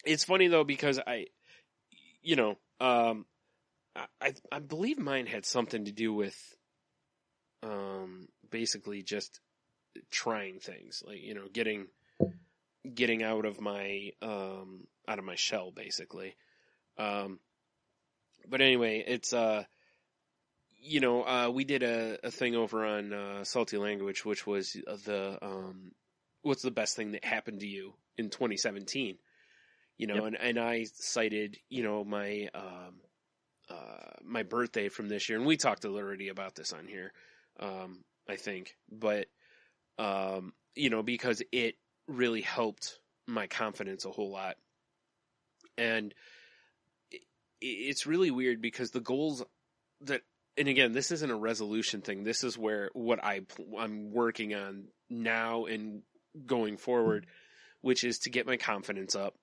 It's funny though, because I believe mine had something to do with, basically just trying things, like, getting out of my shell, basically. But anyway, it's, we did a thing over on, Salty Language, which was what's the best thing that happened to you in 2017? Yep. and I cited, my, my birthday from this year, and we talked already about this on here, I think, but, because it really helped my confidence a whole lot. And it's really weird because the goals that, and again, this isn't a resolution thing. This is where what I'm working on now and going forward, which is to get my confidence up,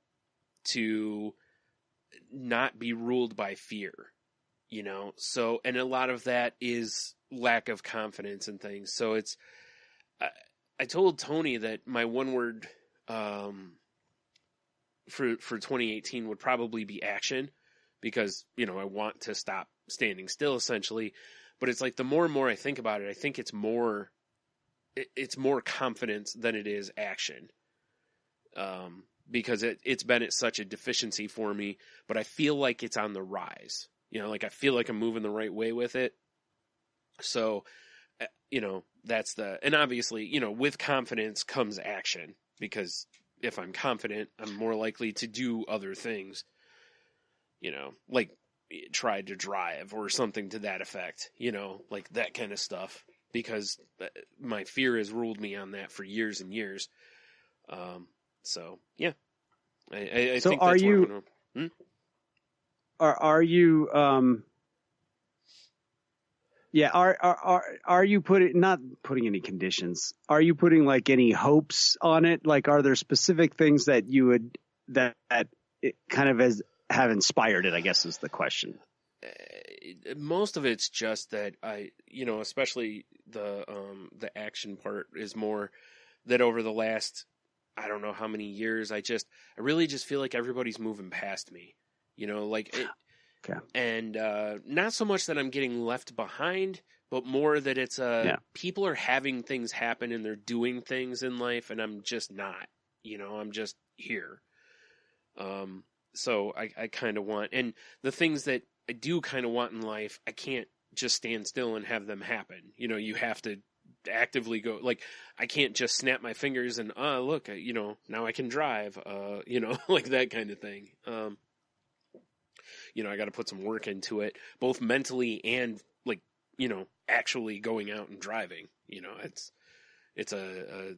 to not be ruled by fear, So, and a lot of that is lack of confidence and things. So it's, I told Tony that my one word, for 2018 would probably be action, because, I want to stop standing still, essentially. But it's like, the more and more I think about it, I think it's more confidence than it is action. Because it's been at such a deficiency for me, but I feel like it's on the rise. Like I feel like I'm moving the right way with it. So, that's and obviously, with confidence comes action, because if I'm confident, I'm more likely to do other things, like try to drive or something to that effect, like that kind of stuff, because my fear has ruled me on that for years and years. So yeah, I so think are that's you, are you, yeah, are you not putting any conditions? Are you putting like any hopes on it? Like, are there specific things that you would, that it kind of have inspired it, I guess is the question. Most of it's just that I, especially the action part is more that over the last, I don't know how many years, I really just feel like everybody's moving past me, like it. Okay. And not so much that I'm getting left behind, but more that it's people are having things happen and they're doing things in life, and I'm just not. I'm just here. So I kind of want, and the things that I do kind of want in life, I can't just stand still and have them happen. You have to actively go. Like, I can't just snap my fingers and look, now I can drive. Like that kind of thing. I got to put some work into it, both mentally and like, actually going out and driving. It's a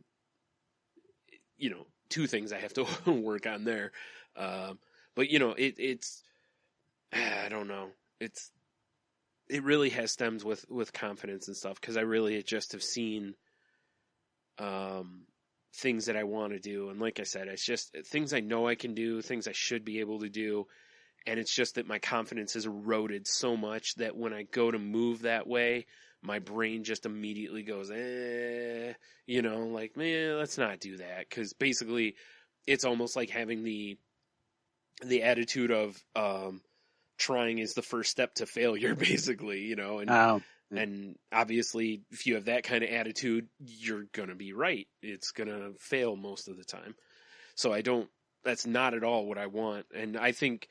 two things I have to work on there. But it's, I don't know. It really has stems with confidence and stuff. 'Cause I really just have seen, things that I want to do. And like I said, it's just things I know I can do, things I should be able to do. And it's just that my confidence has eroded so much that when I go to move that way, my brain just immediately goes, like, man, let's not do that. 'Cause basically it's almost like having the attitude of, trying is the first step to failure, basically, and obviously if you have that kind of attitude, you're going to be right. It's going to fail most of the time. So that's not at all what I want. And I think,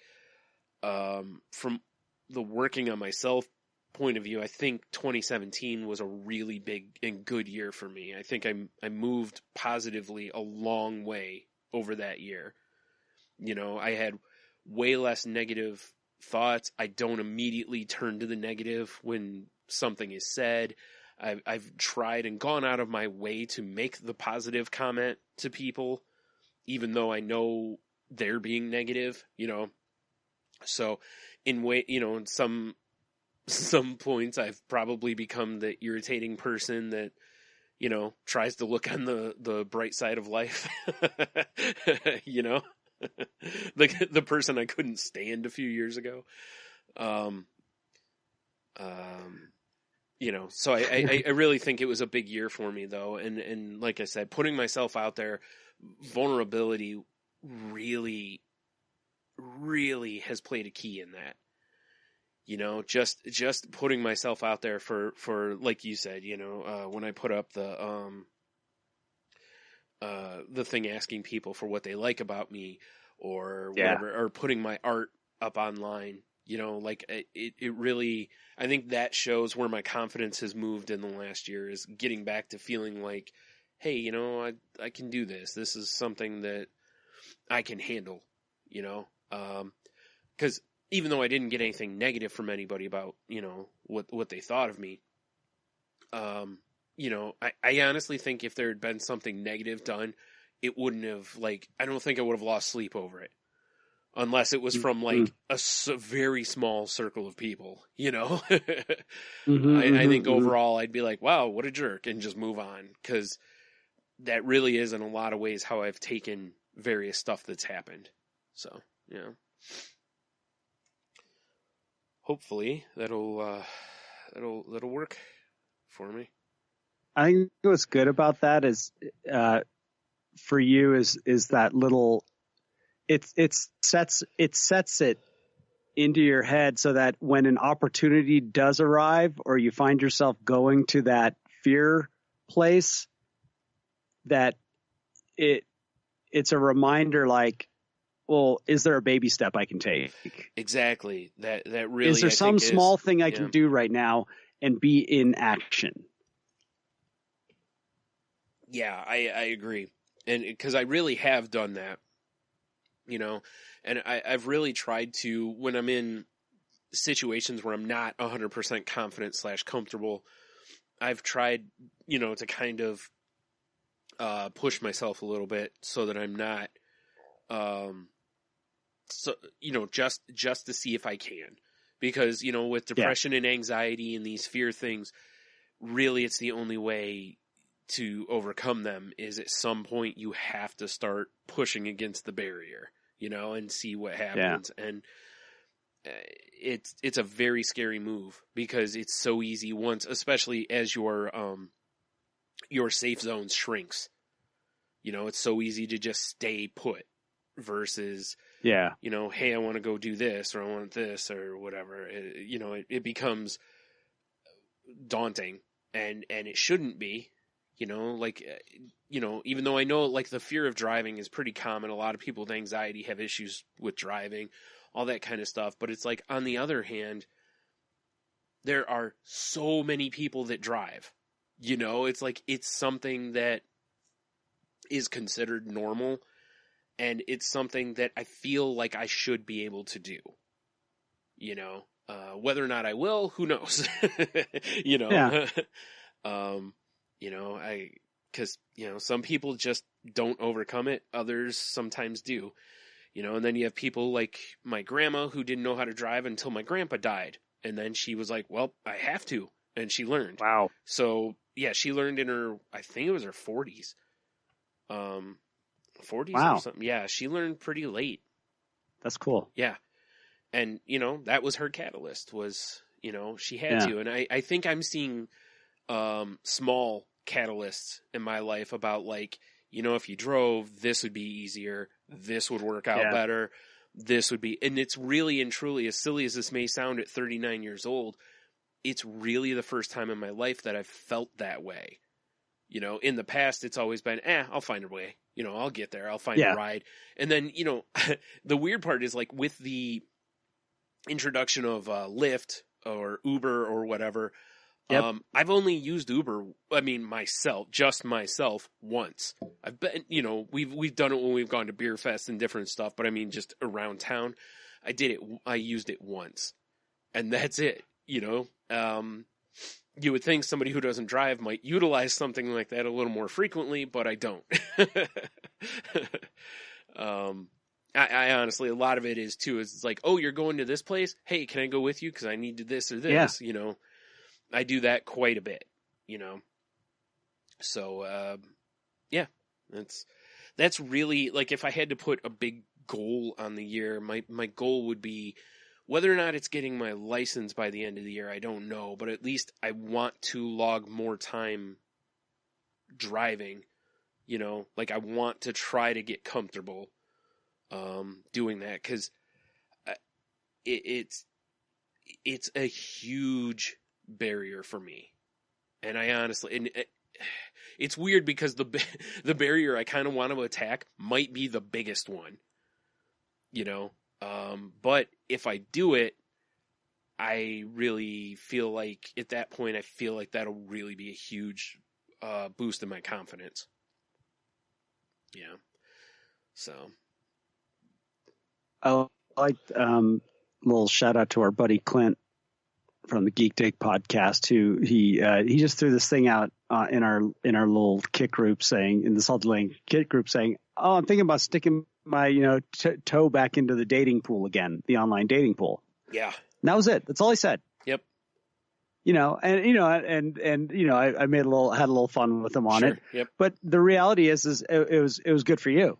from the working on myself point of view, I think 2017 was a really big and good year for me. I think I moved positively a long way over that year. I had way less negative thoughts. I don't immediately turn to the negative when something is said. I've tried and gone out of my way to make the positive comment to people, even though I know they're being negative, So in some points I've probably become the irritating person that, tries to look on the bright side of life, the person I couldn't stand a few years ago. So I really think it was a big year for me though. And like I said, putting myself out there, vulnerability really, really has played a key in that. Just putting myself out there for like you said, when I put up the thing asking people for what they like about me or whatever, or putting my art up online, it really, I think that shows where my confidence has moved in the last year, is getting back to feeling like, hey, I can do this. This is something that I can handle, because even though I didn't get anything negative from anybody about, what they thought of me, I honestly think if there had been something negative done, it wouldn't have, I don't think I would have lost sleep over it. Unless it was from a very small circle of people, I think overall I'd be like, wow, what a jerk, and just move on. Because that really is in a lot of ways how I've taken various stuff that's happened. So, hopefully that'll work for me. I think what's good about that is, for you is that little, it sets it into your head so that when an opportunity does arrive or you find yourself going to that fear place, that it's a reminder well, is there a baby step I can take? Exactly. That really, is there some small thing I can do right now and be in action? Yeah, I agree. And because I really have done that, and I've really tried to, when I'm in situations where I'm not 100% confident / comfortable, I've tried, to kind of push myself a little bit so that I'm not, just to see if I can. Because, with depression and anxiety and these fear things, really it's the only way to overcome them is at some point you have to start pushing against the barrier, and see what happens. Yeah. And it's a very scary move because it's so easy once, especially as your safe zone shrinks, it's so easy to just stay put versus, hey, I want to go do this or I want this or whatever. It becomes daunting and it shouldn't be. Even though I know the fear of driving is pretty common, a lot of people with anxiety have issues with driving, all that kind of stuff. But it's on the other hand, there are so many people that drive, it's something that is considered normal and it's something that I feel like I should be able to do, whether or not I will, who knows, because, some people just don't overcome it. Others sometimes do, and then you have people like my grandma who didn't know how to drive until my grandpa died. And then she was like, well, I have to. And she learned. Wow. So yeah, she learned in I think it was her 40s. 40s or something. Yeah. She learned pretty late. That's cool. Yeah. And, that was her catalyst was, she had to. And I think I'm seeing, small catalysts in my life about if you drove, this would be easier. This would work out better. This would be, and it's really and truly, as silly as this may sound at 39 years old, it's really the first time in my life that I've felt that way. In the past, it's always been, I'll find a way. I'll get there. I'll find a ride. And then, the weird part is with the introduction of Lyft or Uber or whatever, I've only used Uber, just myself once. I've been, we've done it when we've gone to beer fest and different stuff, but just around town. I used it once, and that's it. You would think somebody who doesn't drive might utilize something like that a little more frequently, but I don't. I honestly, a lot of it is too, is like, oh, you're going to this place? Hey, can I go with you? Cause I need this or this, I do that quite a bit, So, yeah, that's really, like, if I had to put a big goal on the year, my goal would be, whether or not it's getting my license by the end of the year, I don't know, but at least I want to log more time driving, like I want to try to get comfortable doing that, because it's a huge barrier for me. And I honestly, it's weird because the barrier I kind of want to attack might be the biggest one, but if I do it, I really feel like at that point, I feel like that'll really be a huge boost in my confidence. Yeah. So. Oh, I little shout out to our buddy Clint from the Geek Dig podcast, who he just threw this thing out in our little kit group saying, in the Salted Lane kit group saying, oh, I'm thinking about sticking my toe back into the dating pool again, the online dating pool. Yeah. And that was it. That's all he said. Yep. I made had a little fun with him on it. Yep. But the reality is it was good for you.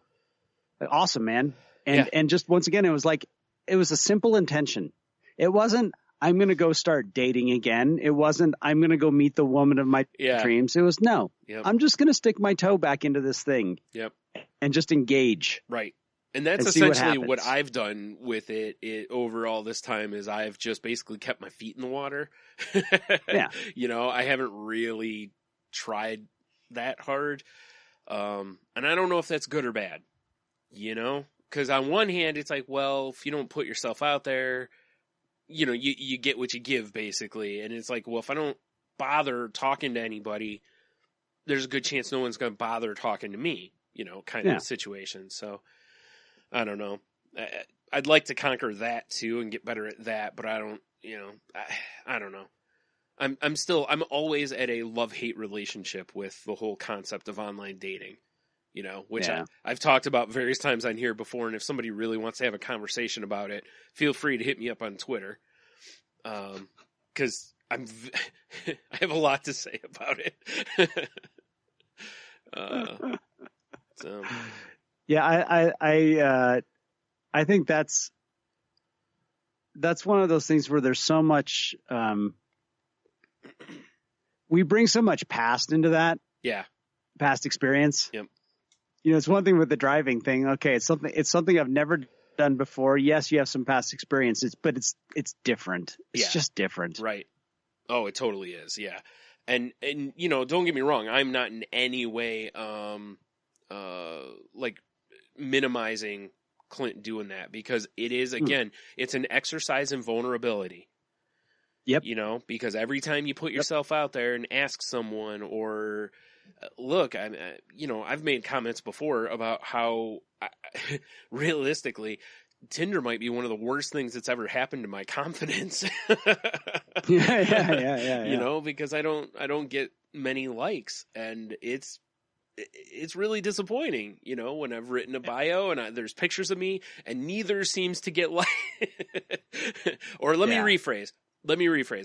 Awesome, man. And just once again, it was a simple intention. It wasn't, I'm going to go start dating again. It wasn't, I'm going to go meet the woman of my dreams. It was, no, I'm just going to stick my toe back into this thing. Yep. And just engage. Right. And that's essentially what I've done with it over all this time, is I've just basically kept my feet in the water. Yeah. I haven't really tried that hard. And I don't know if that's good or bad, because on one hand, it's like, well, if you don't put yourself out there, you get what you give, basically. And it's like, well, if I don't bother talking to anybody, there's a good chance no one's going to bother talking to me, kind of situation. So I don't know. I'd like to conquer that too and get better at that, but I don't, I don't know. I'm always at a love-hate relationship with the whole concept of online dating, which I've talked about various times on here before. And if somebody really wants to have a conversation about it, feel free to hit me up on Twitter. 'Cause I have a lot to say about it. So. Yeah, I think that's one of those things where there's so much, we bring so much past into that. Yeah. Past experience. Yep. It's one thing with the driving thing. Okay. It's something I've never done before. Yes, you have some past experiences, but it's different. It's just different. Right. Oh, it totally is. Yeah. And don't get me wrong. I'm not in any way, like minimizing Clint doing that, because it is, again, it's an exercise in vulnerability. Yep. Because every time you put yourself out there and ask someone, or look, I've made comments before about how realistically Tinder might be one of the worst things that's ever happened to my confidence. Yeah. Because I don't get many likes, and it's really disappointing, when I've written a bio and there's pictures of me and neither seems to get likes. Or let me rephrase.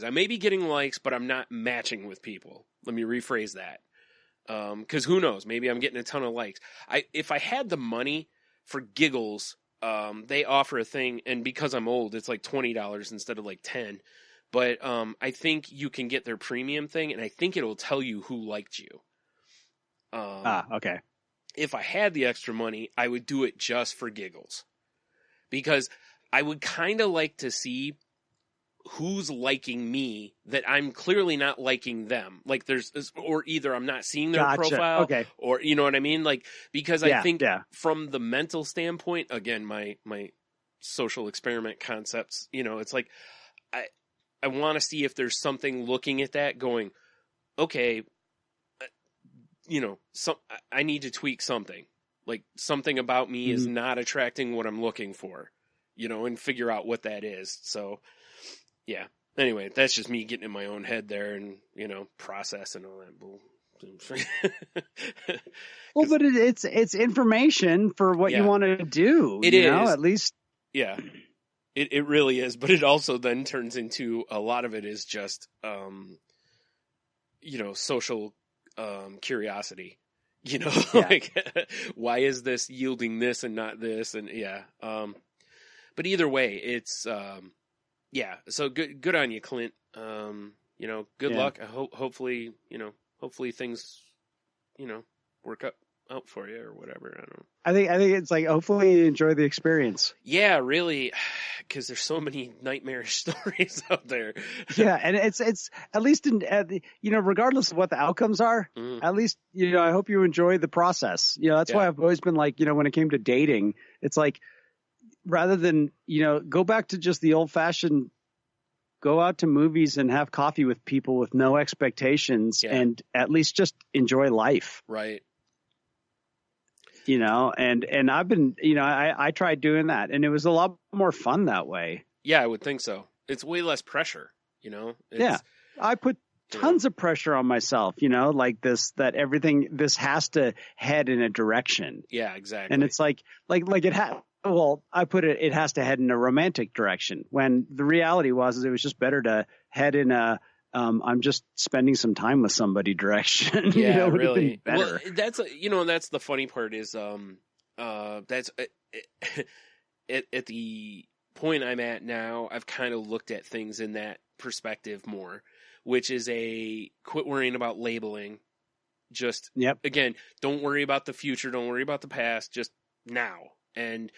I may be getting likes, but I'm not matching with people. Let me rephrase that. 'Cause who knows? Maybe I'm getting a ton of likes. If I had the money, for giggles, they offer a thing, and because I'm old, it's like $20 instead of like $10. But I think you can get their premium thing, and I think it'll tell you who liked you. Okay. If I had the extra money, I would do it just for giggles, because I would kind of like to see who's liking me that I'm clearly not liking them. Like or either I'm not seeing their profile, or you know what I mean? Like, because I think from the mental standpoint, again, my social experiment concepts, it's like, I want to see if there's something looking at that going, okay, I need to tweak something. Like, something about me is not attracting what I'm looking for. and figure out what that is. So, yeah. Anyway, that's just me getting in my own head there and, process and all that bull. Well, but it's information for what you want to do. It is. At least. Yeah, it really is. But it also then turns into a lot of it is just, social curiosity. Like why is this yielding this and not this? And but either way, it's So good on you, Clint. Good luck. I hopefully things, work out for you or whatever. I don't know. I think it's like, hopefully you enjoy the experience. Yeah, really. Because there's so many nightmarish stories out there. Yeah. And it's at least regardless of what the outcomes are, at least, I hope you enjoy the process. That's why I've always been like, when it came to dating, it's like, rather than, go back to just the old fashioned, go out to movies and have coffee with people with no expectations and at least just enjoy life. Right. And I've been, I tried doing that and it was a lot more fun that way. Yeah, I would think so. It's way less pressure, I put tons of pressure on myself, like that everything, this has to head in a direction. Yeah, exactly. And it's like I put it has to head in a romantic direction when the reality is it was just better to head in a, I'm just spending some time with somebody direction. Yeah, really. Better. Well, that's the funny part is, that's at the point I'm at now, I've kind of looked at things in that perspective more, which is quit worrying about labeling. Just, again, don't worry about the future. Don't worry about the past. Just now. And,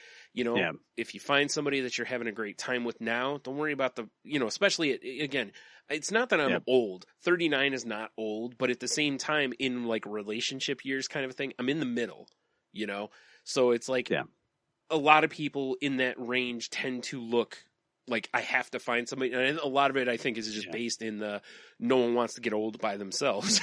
if you find somebody that you're having a great time with now, don't worry about especially, again, it's not that I'm old. 39 is not old, but at the same time, in like relationship years kind of a thing, I'm in the middle, So it's like a lot of people in that range tend to look like I have to find somebody. And a lot of it, I think, is just based in no one wants to get old by themselves,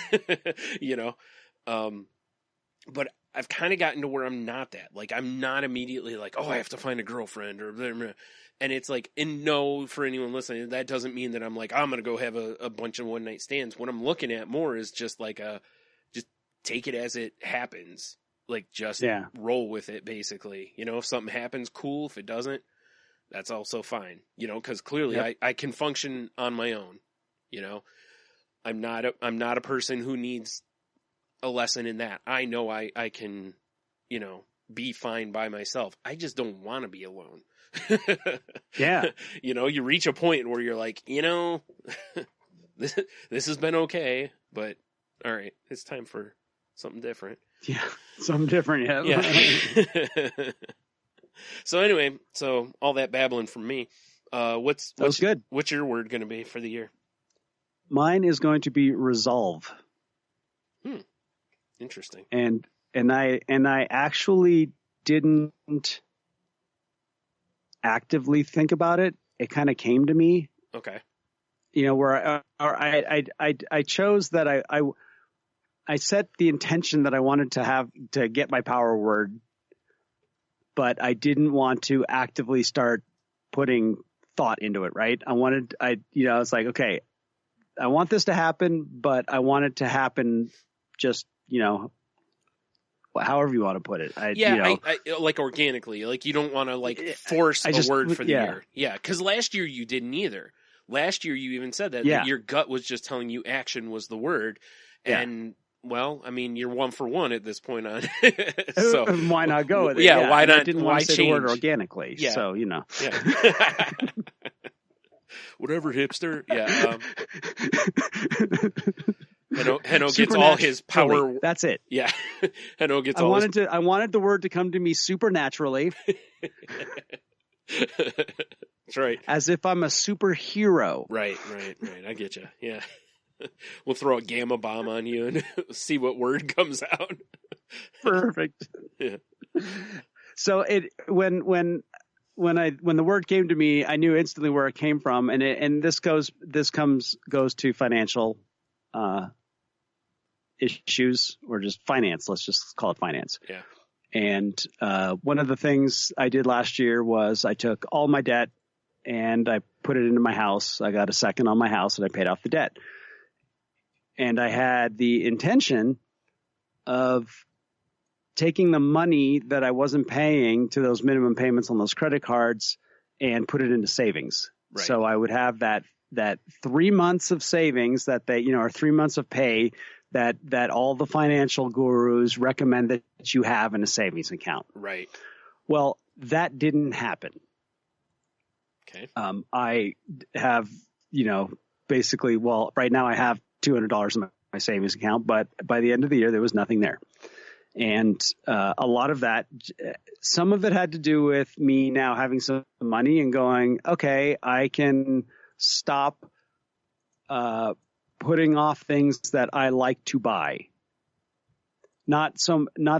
But I've kind of gotten to where I'm not that. Like, I'm not immediately like, oh, I have to find a girlfriend or blah, blah. And it's like, and no, for anyone listening, that doesn't mean that I'm like, I'm going to go have a bunch of one night stands. What I'm looking at more is just like just take it as it happens. Like, just roll with it, basically. If something happens, cool. If it doesn't, that's also fine. Because clearly I can function on my own. I'm not a person who needs a lesson in that. I know I can, be fine by myself. I just don't want to be alone. Yeah. You reach a point where you're like, this has been okay, but all right, it's time for something different. Yeah. Something different. Yeah. So anyway, all that babbling from me, what's good. What's your word going to be for the year? Mine is going to be resolve. Interesting. And I actually didn't actively think about it. It kind of came to me. Okay. Where I chose that I set the intention that I wanted to have to get my power word, but I didn't want to actively start putting thought into it. Right. I was like, okay, I want this to happen, but I want it to happen just, however you want to put it. I like organically, like you don't want to force a word for the year. Yeah. Cause last year you didn't either. Last year you even said that your gut was just telling you action was the word. And well, I mean, you're 1 for 1 at this point on. So why not go with it? Yeah. Why not? I didn't want to say the word organically. Yeah. So, Yeah. Whatever, hipster. Yeah. Heno gets all his power. That's it. Yeah. Heno gets I wanted the word to come to me supernaturally. That's right. As if I'm a superhero. Right. I get you. Yeah. We'll throw a gamma bomb on you and see what word comes out. Perfect. Yeah. So when the word came to me, I knew instantly where it came from, and this goes to financial issues or just finance. Let's just call it finance. Yeah. And one of the things I did last year was I took all my debt and I put it into my house. I got a second on my house and I paid off the debt. And I had the intention of taking the money that I wasn't paying to those minimum payments on those credit cards and put it into savings. Right. So I would have that 3 months of savings that they, or 3 months of pay that all the financial gurus recommend that you have in a savings account. Right. Well, that didn't happen. Okay. I have, basically, right now I have $200 in my savings account, but by the end of the year, there was nothing there. And a lot of that, some of it had to do with me now having some money and going, okay, I can stop putting off things that I like to buy. Not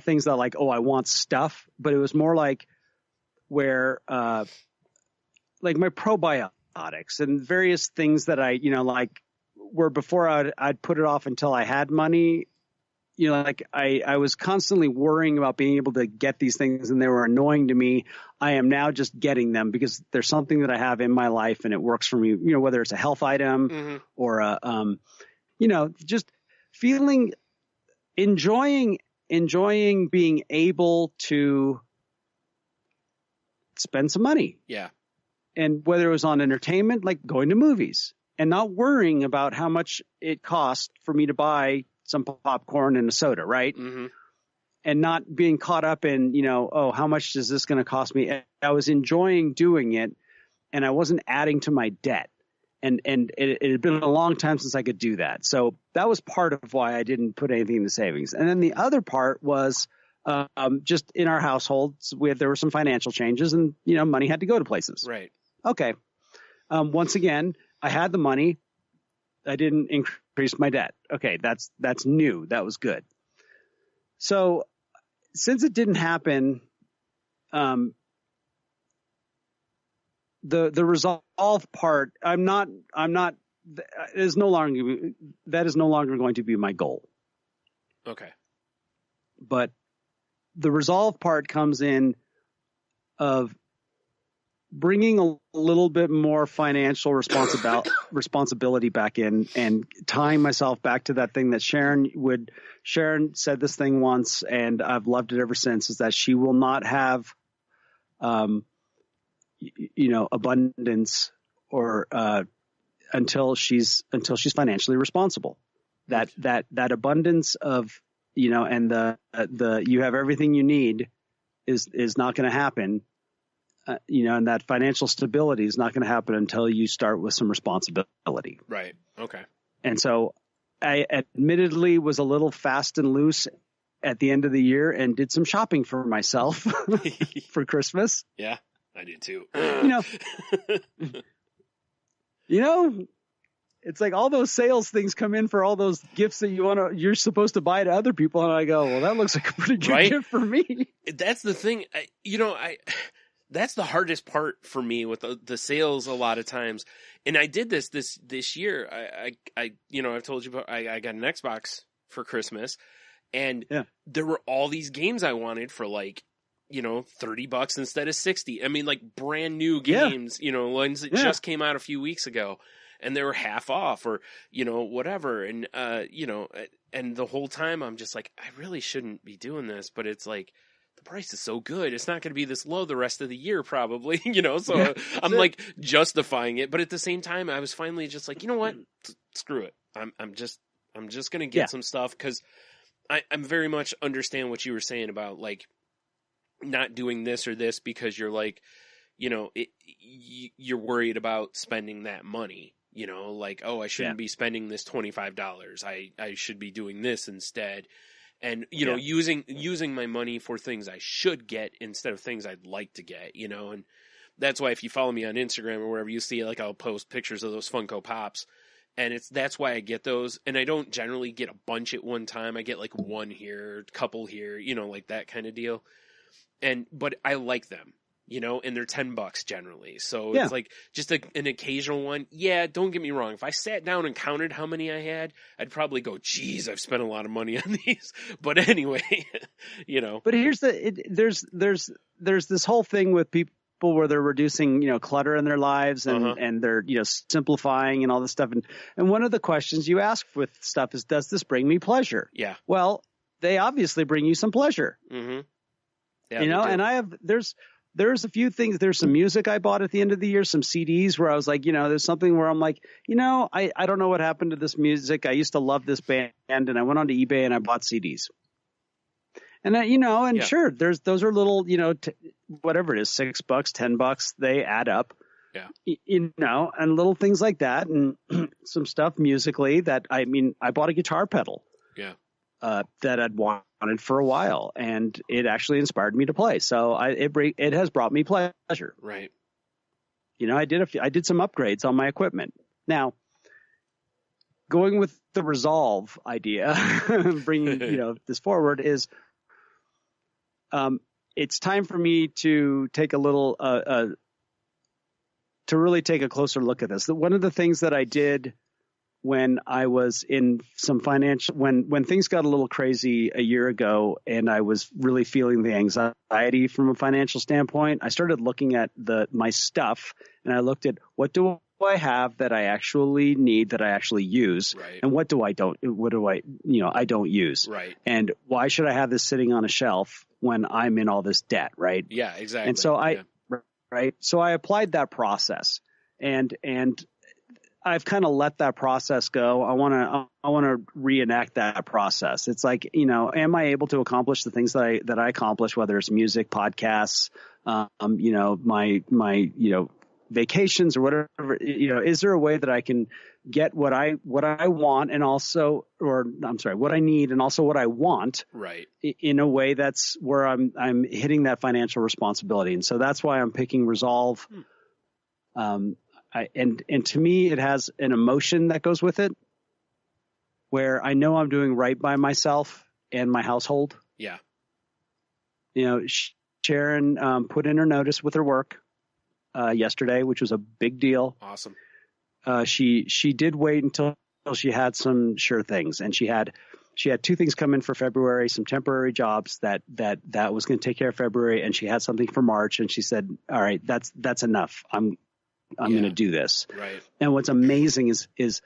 things that like, oh, I want stuff, but it was more like where like my probiotics and various things that I, like where before I'd put it off until I had money. Like I was constantly worrying about being able to get these things and they were annoying to me. I am now just getting them because there's something that I have in my life and it works for me, whether it's a health item or just enjoying being able to spend some money. Yeah. And whether it was on entertainment, like going to movies and not worrying about how much it cost for me to buy some popcorn and a soda, right? Mm-hmm. And not being caught up in, how much is this going to cost me? I was enjoying doing it and I wasn't adding to my debt. And it had been a long time since I could do that. So that was part of why I didn't put anything in the savings. And then the other part was just in our household, there were some financial changes and, money had to go to places. Right. Okay. Once again, I had the money. I didn't increase my debt. Okay, that's new. That was good. So since it didn't happen, the resolve part, that is no longer going to be my goal. Okay. But the resolve part comes in of bringing a little bit more financial responsibility back in and tying myself back to that thing that Sharon said this thing once, and I've loved it ever since, is that she will not have, abundance or, until she's financially responsible. That abundance of, and the you have everything you need is not going to happen. And that financial stability is not going to happen until you start with some responsibility. Right. Okay. And so I admittedly was a little fast and loose at the end of the year and did some shopping for myself for Christmas. Yeah, I did too. It's like all those sales things come in for all those gifts that you're supposed to buy to other people. And I go, well, that looks like a pretty good gift for me. That's the thing. That's the hardest part for me with the sales a lot of times. And I did this year. I've told you about, I got an Xbox for Christmas and there were all these games I wanted for like, $30 instead of $60. I mean, like brand new games, ones that just came out a few weeks ago and they were half off or, whatever. And, and the whole time I'm just like, I really shouldn't be doing this, but it's like, the price is so good. It's not going to be this low the rest of the year, probably, so I'm like justifying it. But at the same time, I was finally just like, you know what? Screw it. I'm just going to get some stuff. Cause I'm very much understand what you were saying about like not doing this or this because you're like, you're worried about spending that money, like, oh, I shouldn't be spending this $25. I should be doing this instead. And, using my money for things I should get instead of things I'd like to get, and that's why if you follow me on Instagram or wherever you see, like I'll post pictures of those Funko Pops and that's why I get those. And I don't generally get a bunch at one time. I get like one here, couple here, like that kind of deal. But I like them. and they're $10 generally. So Yeah. it's like just an occasional one. Yeah, don't get me wrong. If I sat down and counted how many I had, I'd probably go, geez, I've spent a lot of money on these. But anyway, But here's there's this whole thing with people where they're reducing, clutter in their lives and they're, simplifying and all this stuff. And one of the questions you ask with stuff is, does this bring me pleasure? Yeah. Well, they obviously bring you some pleasure. Mm-hmm. Yeah, and there's a few things. There's some music I bought at the end of the year, some CDs where I was like, there's something where I'm like, I don't know what happened to this music. I used to love this band, and I went onto eBay and I bought CDs. And sure, those are little, whatever it is, $6, $10, they add up. Yeah. And little things like that, and some stuff musically that I bought a guitar pedal. Yeah. That I'd wanted for a while, and it actually inspired me to play. So it has brought me pleasure. Right. I did some upgrades on my equipment. Now, going with the Resolve idea, bringing this forward is, it's time for me to take a little to really take a closer look at this. One of the things that I did when I was in some financial, when things got a little crazy a year ago and I was really feeling the anxiety from a financial standpoint, I started looking at my stuff, and I looked at what do I have that I actually need, that I actually use, right, and what do I don't use. Right. And why should I have this sitting on a shelf when I'm in all this debt, right? Yeah, exactly. And so I applied that process, and I've kind of let that process go. I want to reenact that process. It's like, am I able to accomplish the things that I accomplish, whether it's music, podcasts, my vacations or whatever, is there a way that I can get what I want and also, what I need and also what I want, right, in a way that's where I'm hitting that financial responsibility. And so that's why I'm picking Resolve. And to me, it has an emotion that goes with it, where I know I'm doing right by myself and my household. Yeah. Sharon put in her notice with her work yesterday, which was a big deal. Awesome. She did wait until she had some sure things, and she had 2 things come in for February, some temporary jobs that was going to take care of February, and she had something for March, and she said, all right, that's enough. I'm going to do this. Right. And what's amazing is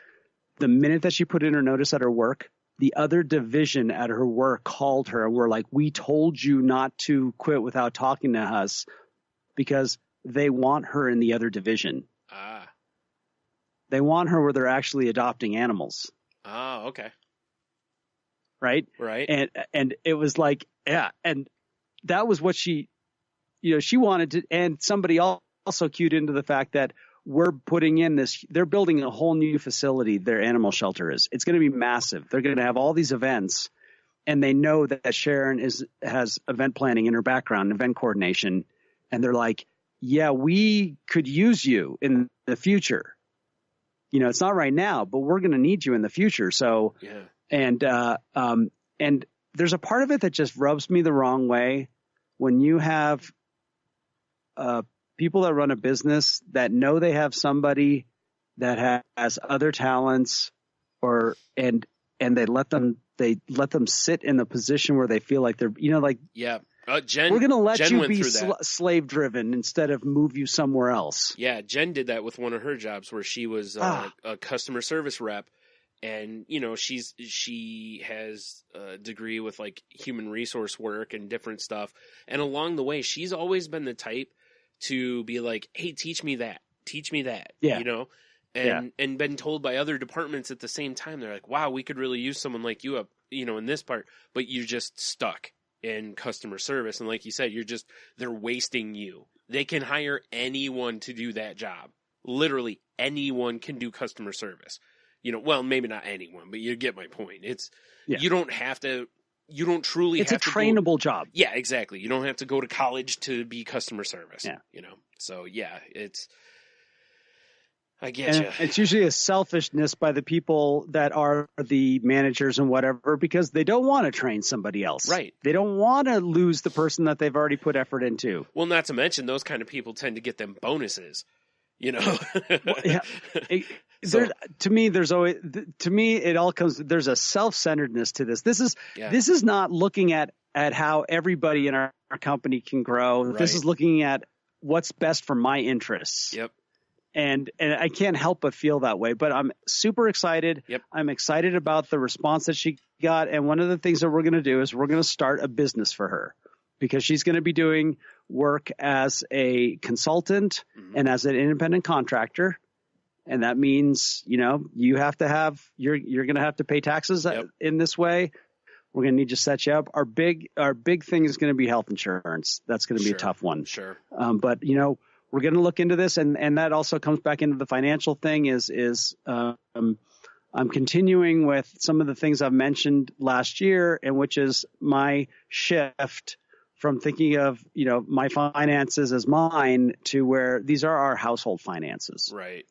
the minute that she put in her notice at her work, the other division at her work called her and were like, we told you not to quit without talking to us, because they want her in the other division. Ah. They want her where they're actually adopting animals. Oh, okay. Right. Right. And it was like, yeah. And that was what she wanted to, and somebody also cued into the fact that we're putting in they're building a whole new facility. Their animal shelter it's going to be massive. They're going to have all these events, and they know that Sharon has event planning in her background, event coordination. And they're like, yeah, we could use you in the future. It's not right now, but we're going to need you in the future. So, yeah. And there's a part of it that just rubs me the wrong way when you have, people that run a business that know they have somebody that has other talents, and they let them sit in the position where they feel like they're, yeah. We're going to let Jen you be slave driven instead of move you somewhere else. Yeah. Jen did that with one of her jobs where she was a customer service rep, and she has a degree with like human resource work and different stuff. And along the way, she's always been the type to be like, hey, teach me that. Yeah. And been told by other departments at the same time. They're like, wow, we could really use someone like you up, in this part, but you're just stuck in customer service. And like you said, they're wasting you. They can hire anyone to do that job. Literally anyone can do customer service. Well, maybe not anyone, but you get my point. You don't have to. You don't truly it's have a trainable job. Yeah, exactly. You don't have to go to college to be customer service. Yeah. So yeah, I get you. It's usually a selfishness by the people that are the managers and whatever, because they don't want to train somebody else. Right. They don't want to lose the person that they've already put effort into. Well, not to mention those kind of people tend to get them bonuses, you know? Well, yeah. To me, it all comes, there's a self-centeredness to this. This is not looking at how everybody in our company can grow. Right. This is looking at what's best for my interests. Yep. And I can't help but feel that way. But I'm super excited. Yep. I'm excited about the response that she got. And one of the things that we're going to do is we're going to start a business for her, because she's going to be doing work as a consultant and as an independent contractor. And that means, you have to have you're going to have to pay taxes in this way. We're going to need to set you up. Our big thing is going to be health insurance. That's going to be a tough one. Sure. But we're going to look into this, and that also comes back into the financial thing. I'm continuing with some of the things I've mentioned last year, and which is my shift from thinking of my finances as mine to where these are our household finances. Right.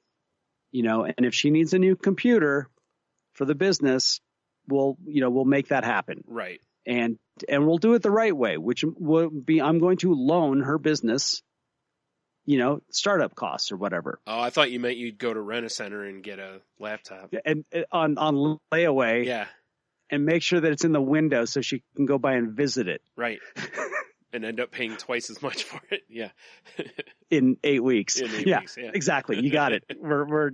And if she needs a new computer for the business, we'll make that happen. Right. And we'll do it the right way, which will be, I'm going to loan her business, startup costs or whatever. Oh, I thought you meant you'd go to Rent-A-Center and get a laptop. And on layaway. Yeah. And make sure that it's in the window so she can go by and visit it. Right. And end up paying twice as much for it. Yeah. In 8 weeks. In 8 weeks, yeah. Exactly. You got it. We're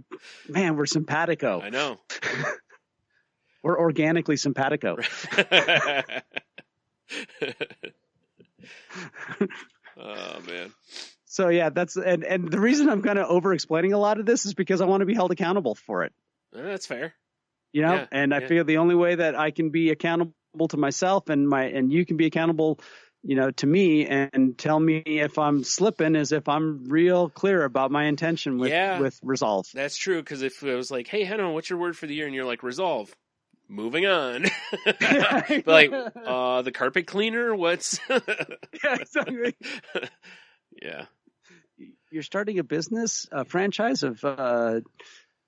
simpatico. I know. We're organically simpatico. Oh, man. So, yeah, that's and the reason I'm kind of over-explaining a lot of this is because I want to be held accountable for it. That's fair. I figure the only way that I can be accountable to myself and you can be accountable, to me and tell me if I'm slipping is if I'm real clear about my intention with resolve. That's true, because if it was like, hey, Henno, what's your word for the year? And you're like, resolve. Moving on. Like, the carpet cleaner? What's... Yeah, exactly. Yeah. You're starting a business, a franchise of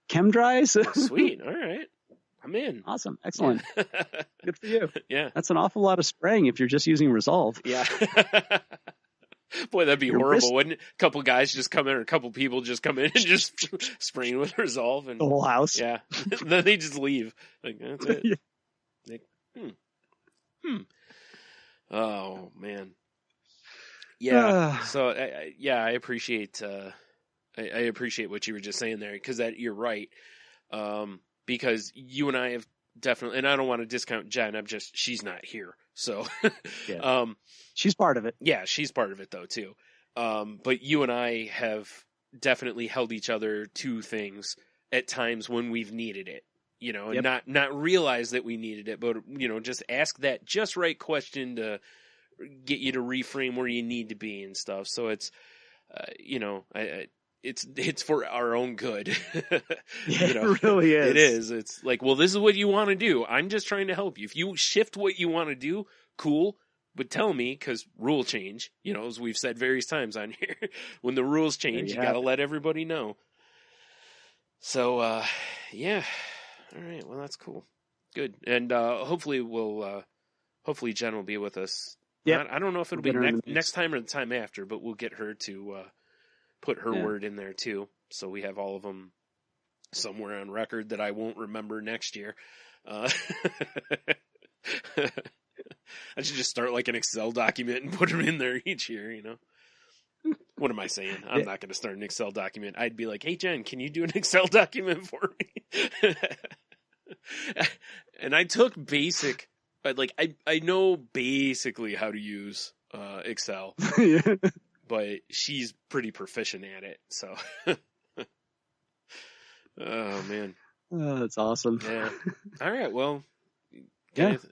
chem dries? Sweet. All right. I'm in. Awesome. Excellent. Good for you. Yeah. That's an awful lot of spraying if you're just using Resolve. Yeah. Boy, that'd be horrible, wouldn't it? A couple guys just come in, or a couple people just come in and just spraying with Resolve. And the whole house. Yeah. Then they just leave. Like, that's it. Yeah. Like, Oh, man. Yeah. So, I appreciate I appreciate what you were just saying there, because you're right. Because you and I have definitely, and I don't want to discount Jen. She's not here. So, yeah. She's part of it. Yeah, she's part of it though too. But you and I have definitely held each other to things at times when we've needed it, and not realize that we needed it, but just ask that just right question to get you to reframe where you need to be and stuff. So it's, it's for our own good. It really is. It is. It's like, well, this is what you want to do. I'm just trying to help you. If you shift what you want to do, cool. But tell me, because rule change, as we've said various times on here, when the rules change, you got to let everybody know. So, yeah. All right. Well, that's cool. Good. And hopefully hopefully Jen will be with us. Yeah. I don't know if it'll be next time or the time after, but we'll get her to put her word in there too. So we have all of them somewhere on record that I won't remember next year. I should just start like an Excel document and put them in there each year, What am I saying? I'm not going to start an Excel document. I'd be like, hey, Jen, can you do an Excel document for me? And I took basic, but like, I know basically how to use Excel, but she's pretty proficient at it. So, oh man. Oh, that's awesome. Yeah. All right. Well,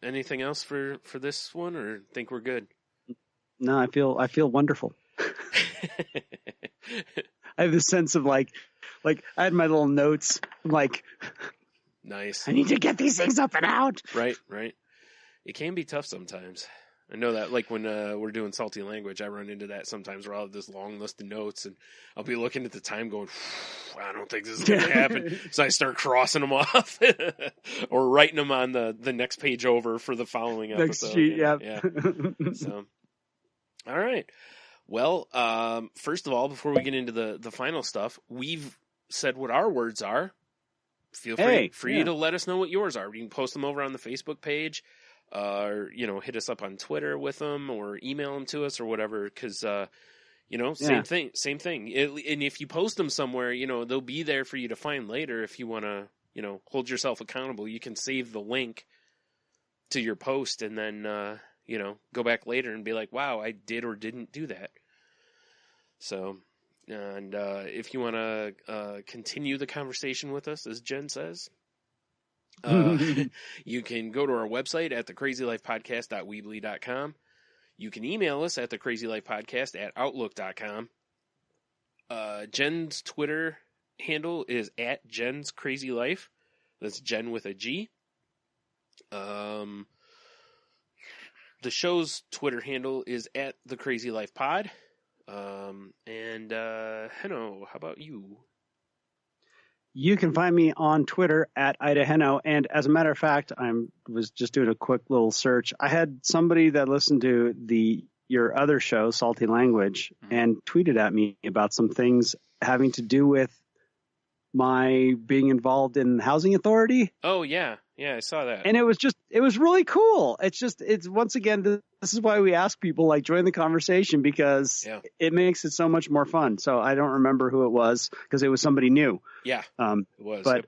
anything else for this one, or think we're good? No, I feel wonderful. I have this sense of like I had my little notes. I'm like, nice. I need to get these things up and out. Right. It can be tough sometimes. I know that, like, when we're doing Salty Language, I run into that sometimes where I'll have this long list of notes, and I'll be looking at the time going, I don't think this is going to happen. So I start crossing them off or writing them on the next page over for the following episode. Next sheet, yeah. So, all right. Well, first of all, before we get into the final stuff, we've said what our words are. Feel free you to let us know what yours are. You can post them over on the Facebook page. Or, hit us up on Twitter with them or email them to us or whatever. Cause, same thing. And if you post them somewhere, they'll be there for you to find later. If you want to, hold yourself accountable, you can save the link to your post and then, go back later and be like, wow, I did or didn't do that. So, and, if you want to, continue the conversation with us, as Jen says, you can go to our website at thecrazylifepodcast.weebly.com. You can email us at thecrazylifepodcast@outlook.com. Jen's Twitter handle is at Jen's Crazy Life. That's Jen with a G. The show's Twitter handle is at The Crazy Life Pod. Henno, how about you? You can find me on Twitter at Ida Henno. And as a matter of fact, was just doing a quick little search. I had somebody that listened to your other show, Salty Language, and tweeted at me about some things having to do with my being involved in Housing Authority. Oh, yeah. Yeah, I saw that. And it was really cool. It's once again, this is why we ask people, like, join the conversation, because it makes it so much more fun. So I don't remember who it was because it was somebody new. Yeah, it was. But,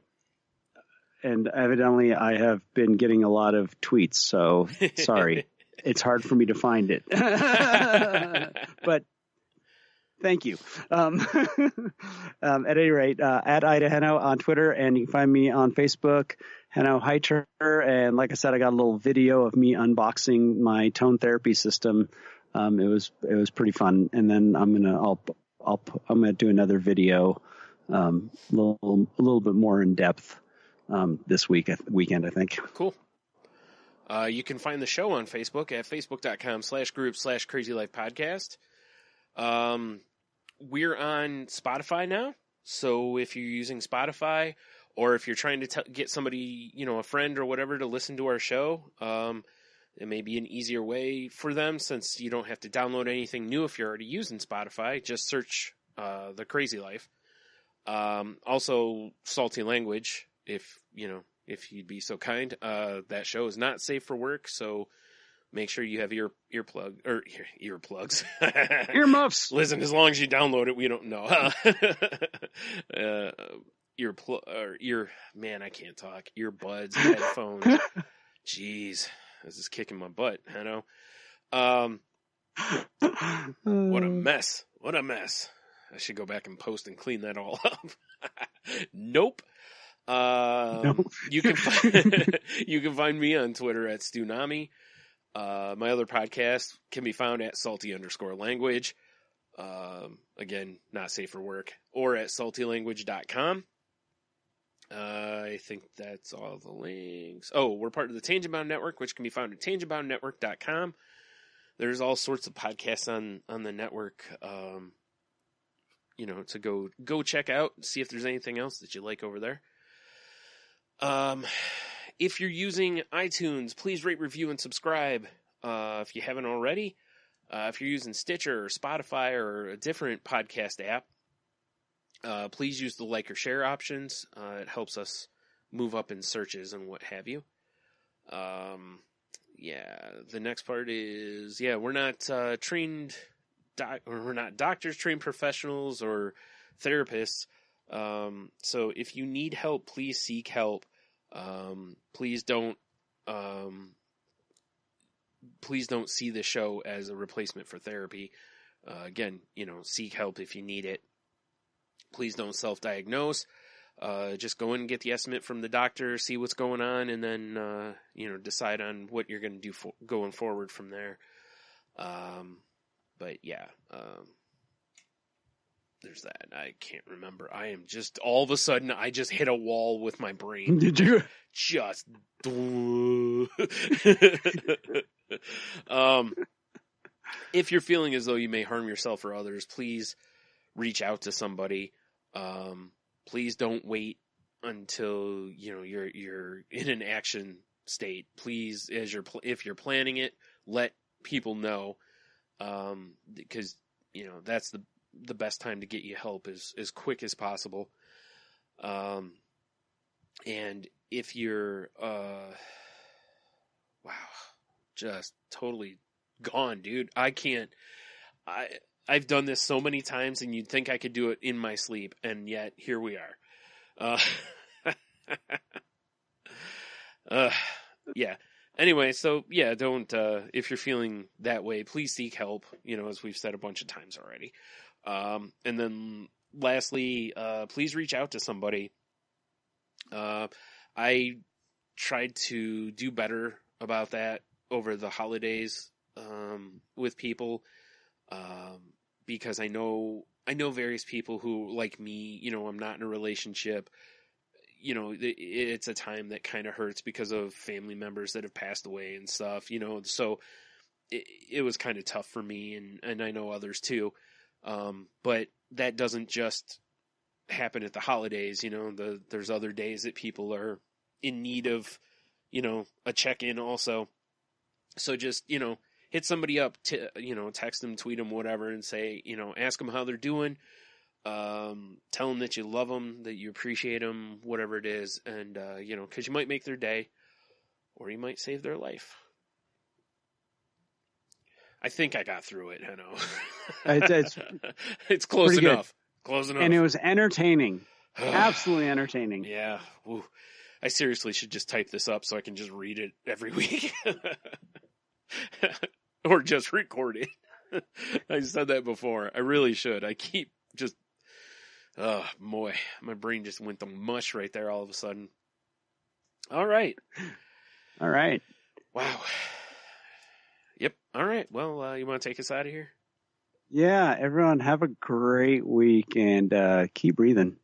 and evidently I have been getting a lot of tweets. So sorry, it's hard for me to find it. But thank you. At any rate, at Ida Henno on Twitter, and you can find me on Facebook, Henno Heiter. And like I said, I got a little video of me unboxing my tone therapy system. It was pretty fun. And then I'm gonna do another video, a little bit more in depth, this weekend, I think. Cool. You can find the show on Facebook at facebook.com/group/crazylifepodcast. We're on Spotify now. So if you're using Spotify, or if you're trying to get somebody, a friend or whatever, to listen to our show, it may be an easier way for them, since you don't have to download anything new if you're already using Spotify. Just search The Crazy Life. Also, Salty Language, if you'd be so kind. That show is not safe for work, so make sure you have earplugs. Earmuffs. Listen, as long as you download it, we don't know. Man, I can't talk. Earbuds, headphones. Jeez, this is kicking my butt. I know. What a mess. What a mess. I should go back and post and clean that all up. Nope. Nope. You can find me on Twitter at Stunami. My other podcast can be found at salty_language. Again, not safe for work, or at saltylanguage.com. I think that's all the links. Oh, we're part of the Tangent Bound Network, which can be found at tangentboundnetwork.com. There's all sorts of podcasts on the network, to go check out and see if there's anything else that you like over there. If you're using iTunes, please rate, review, and subscribe if you haven't already. If you're using Stitcher or Spotify or a different podcast app, please use the like or share options. It helps us move up in searches and what have you. The next part is, we're not trained, we're not doctors, trained professionals, or therapists. So if you need help, please seek help. Please don't see the show as a replacement for therapy. Again, seek help if you need it. Please don't self-diagnose. Just go in and get the estimate from the doctor, see what's going on, and then, decide on what you're going to do going forward from there. there's that. I can't remember. I am just, all of a sudden, I just hit a wall with my brain. Did you? Just. If you're feeling as though you may harm yourself or others, please reach out to somebody. Please don't wait until, you're in an action state. Please, if you're planning it, let people know. Because, that's the best time to get you help is as quick as possible. And if you're, wow, just totally gone, dude. I've done this so many times, and you'd think I could do it in my sleep, and yet here we are. Yeah. Anyway, so yeah, don't, if you're feeling that way, please seek help, as we've said a bunch of times already. And then lastly, please reach out to somebody. I tried to do better about that over the holidays, with people, because I know various people who, like me, I'm not in a relationship. It's a time that kind of hurts because of family members that have passed away and stuff, so it was kind of tough for me, and I know others too. But that doesn't just happen at the holidays, there's other days that people are in need of, a check-in also. So just, hit somebody up, text them, tweet them, whatever, and say, ask them how they're doing. Tell them that you love them, that you appreciate them, whatever it is. And, cause you might make their day, or you might save their life. I think I got through it. I know. It's close enough. Close enough. And it was entertaining. Absolutely entertaining. Yeah. Woo. I seriously should just type this up so I can just read it every week. Or just record it. I said that before. I really should. I keep just, oh boy, my brain just went to mush right there all of a sudden. All right. Wow. Yep. All right. Well, you want to take us out of here? Yeah, everyone have a great week and keep breathing.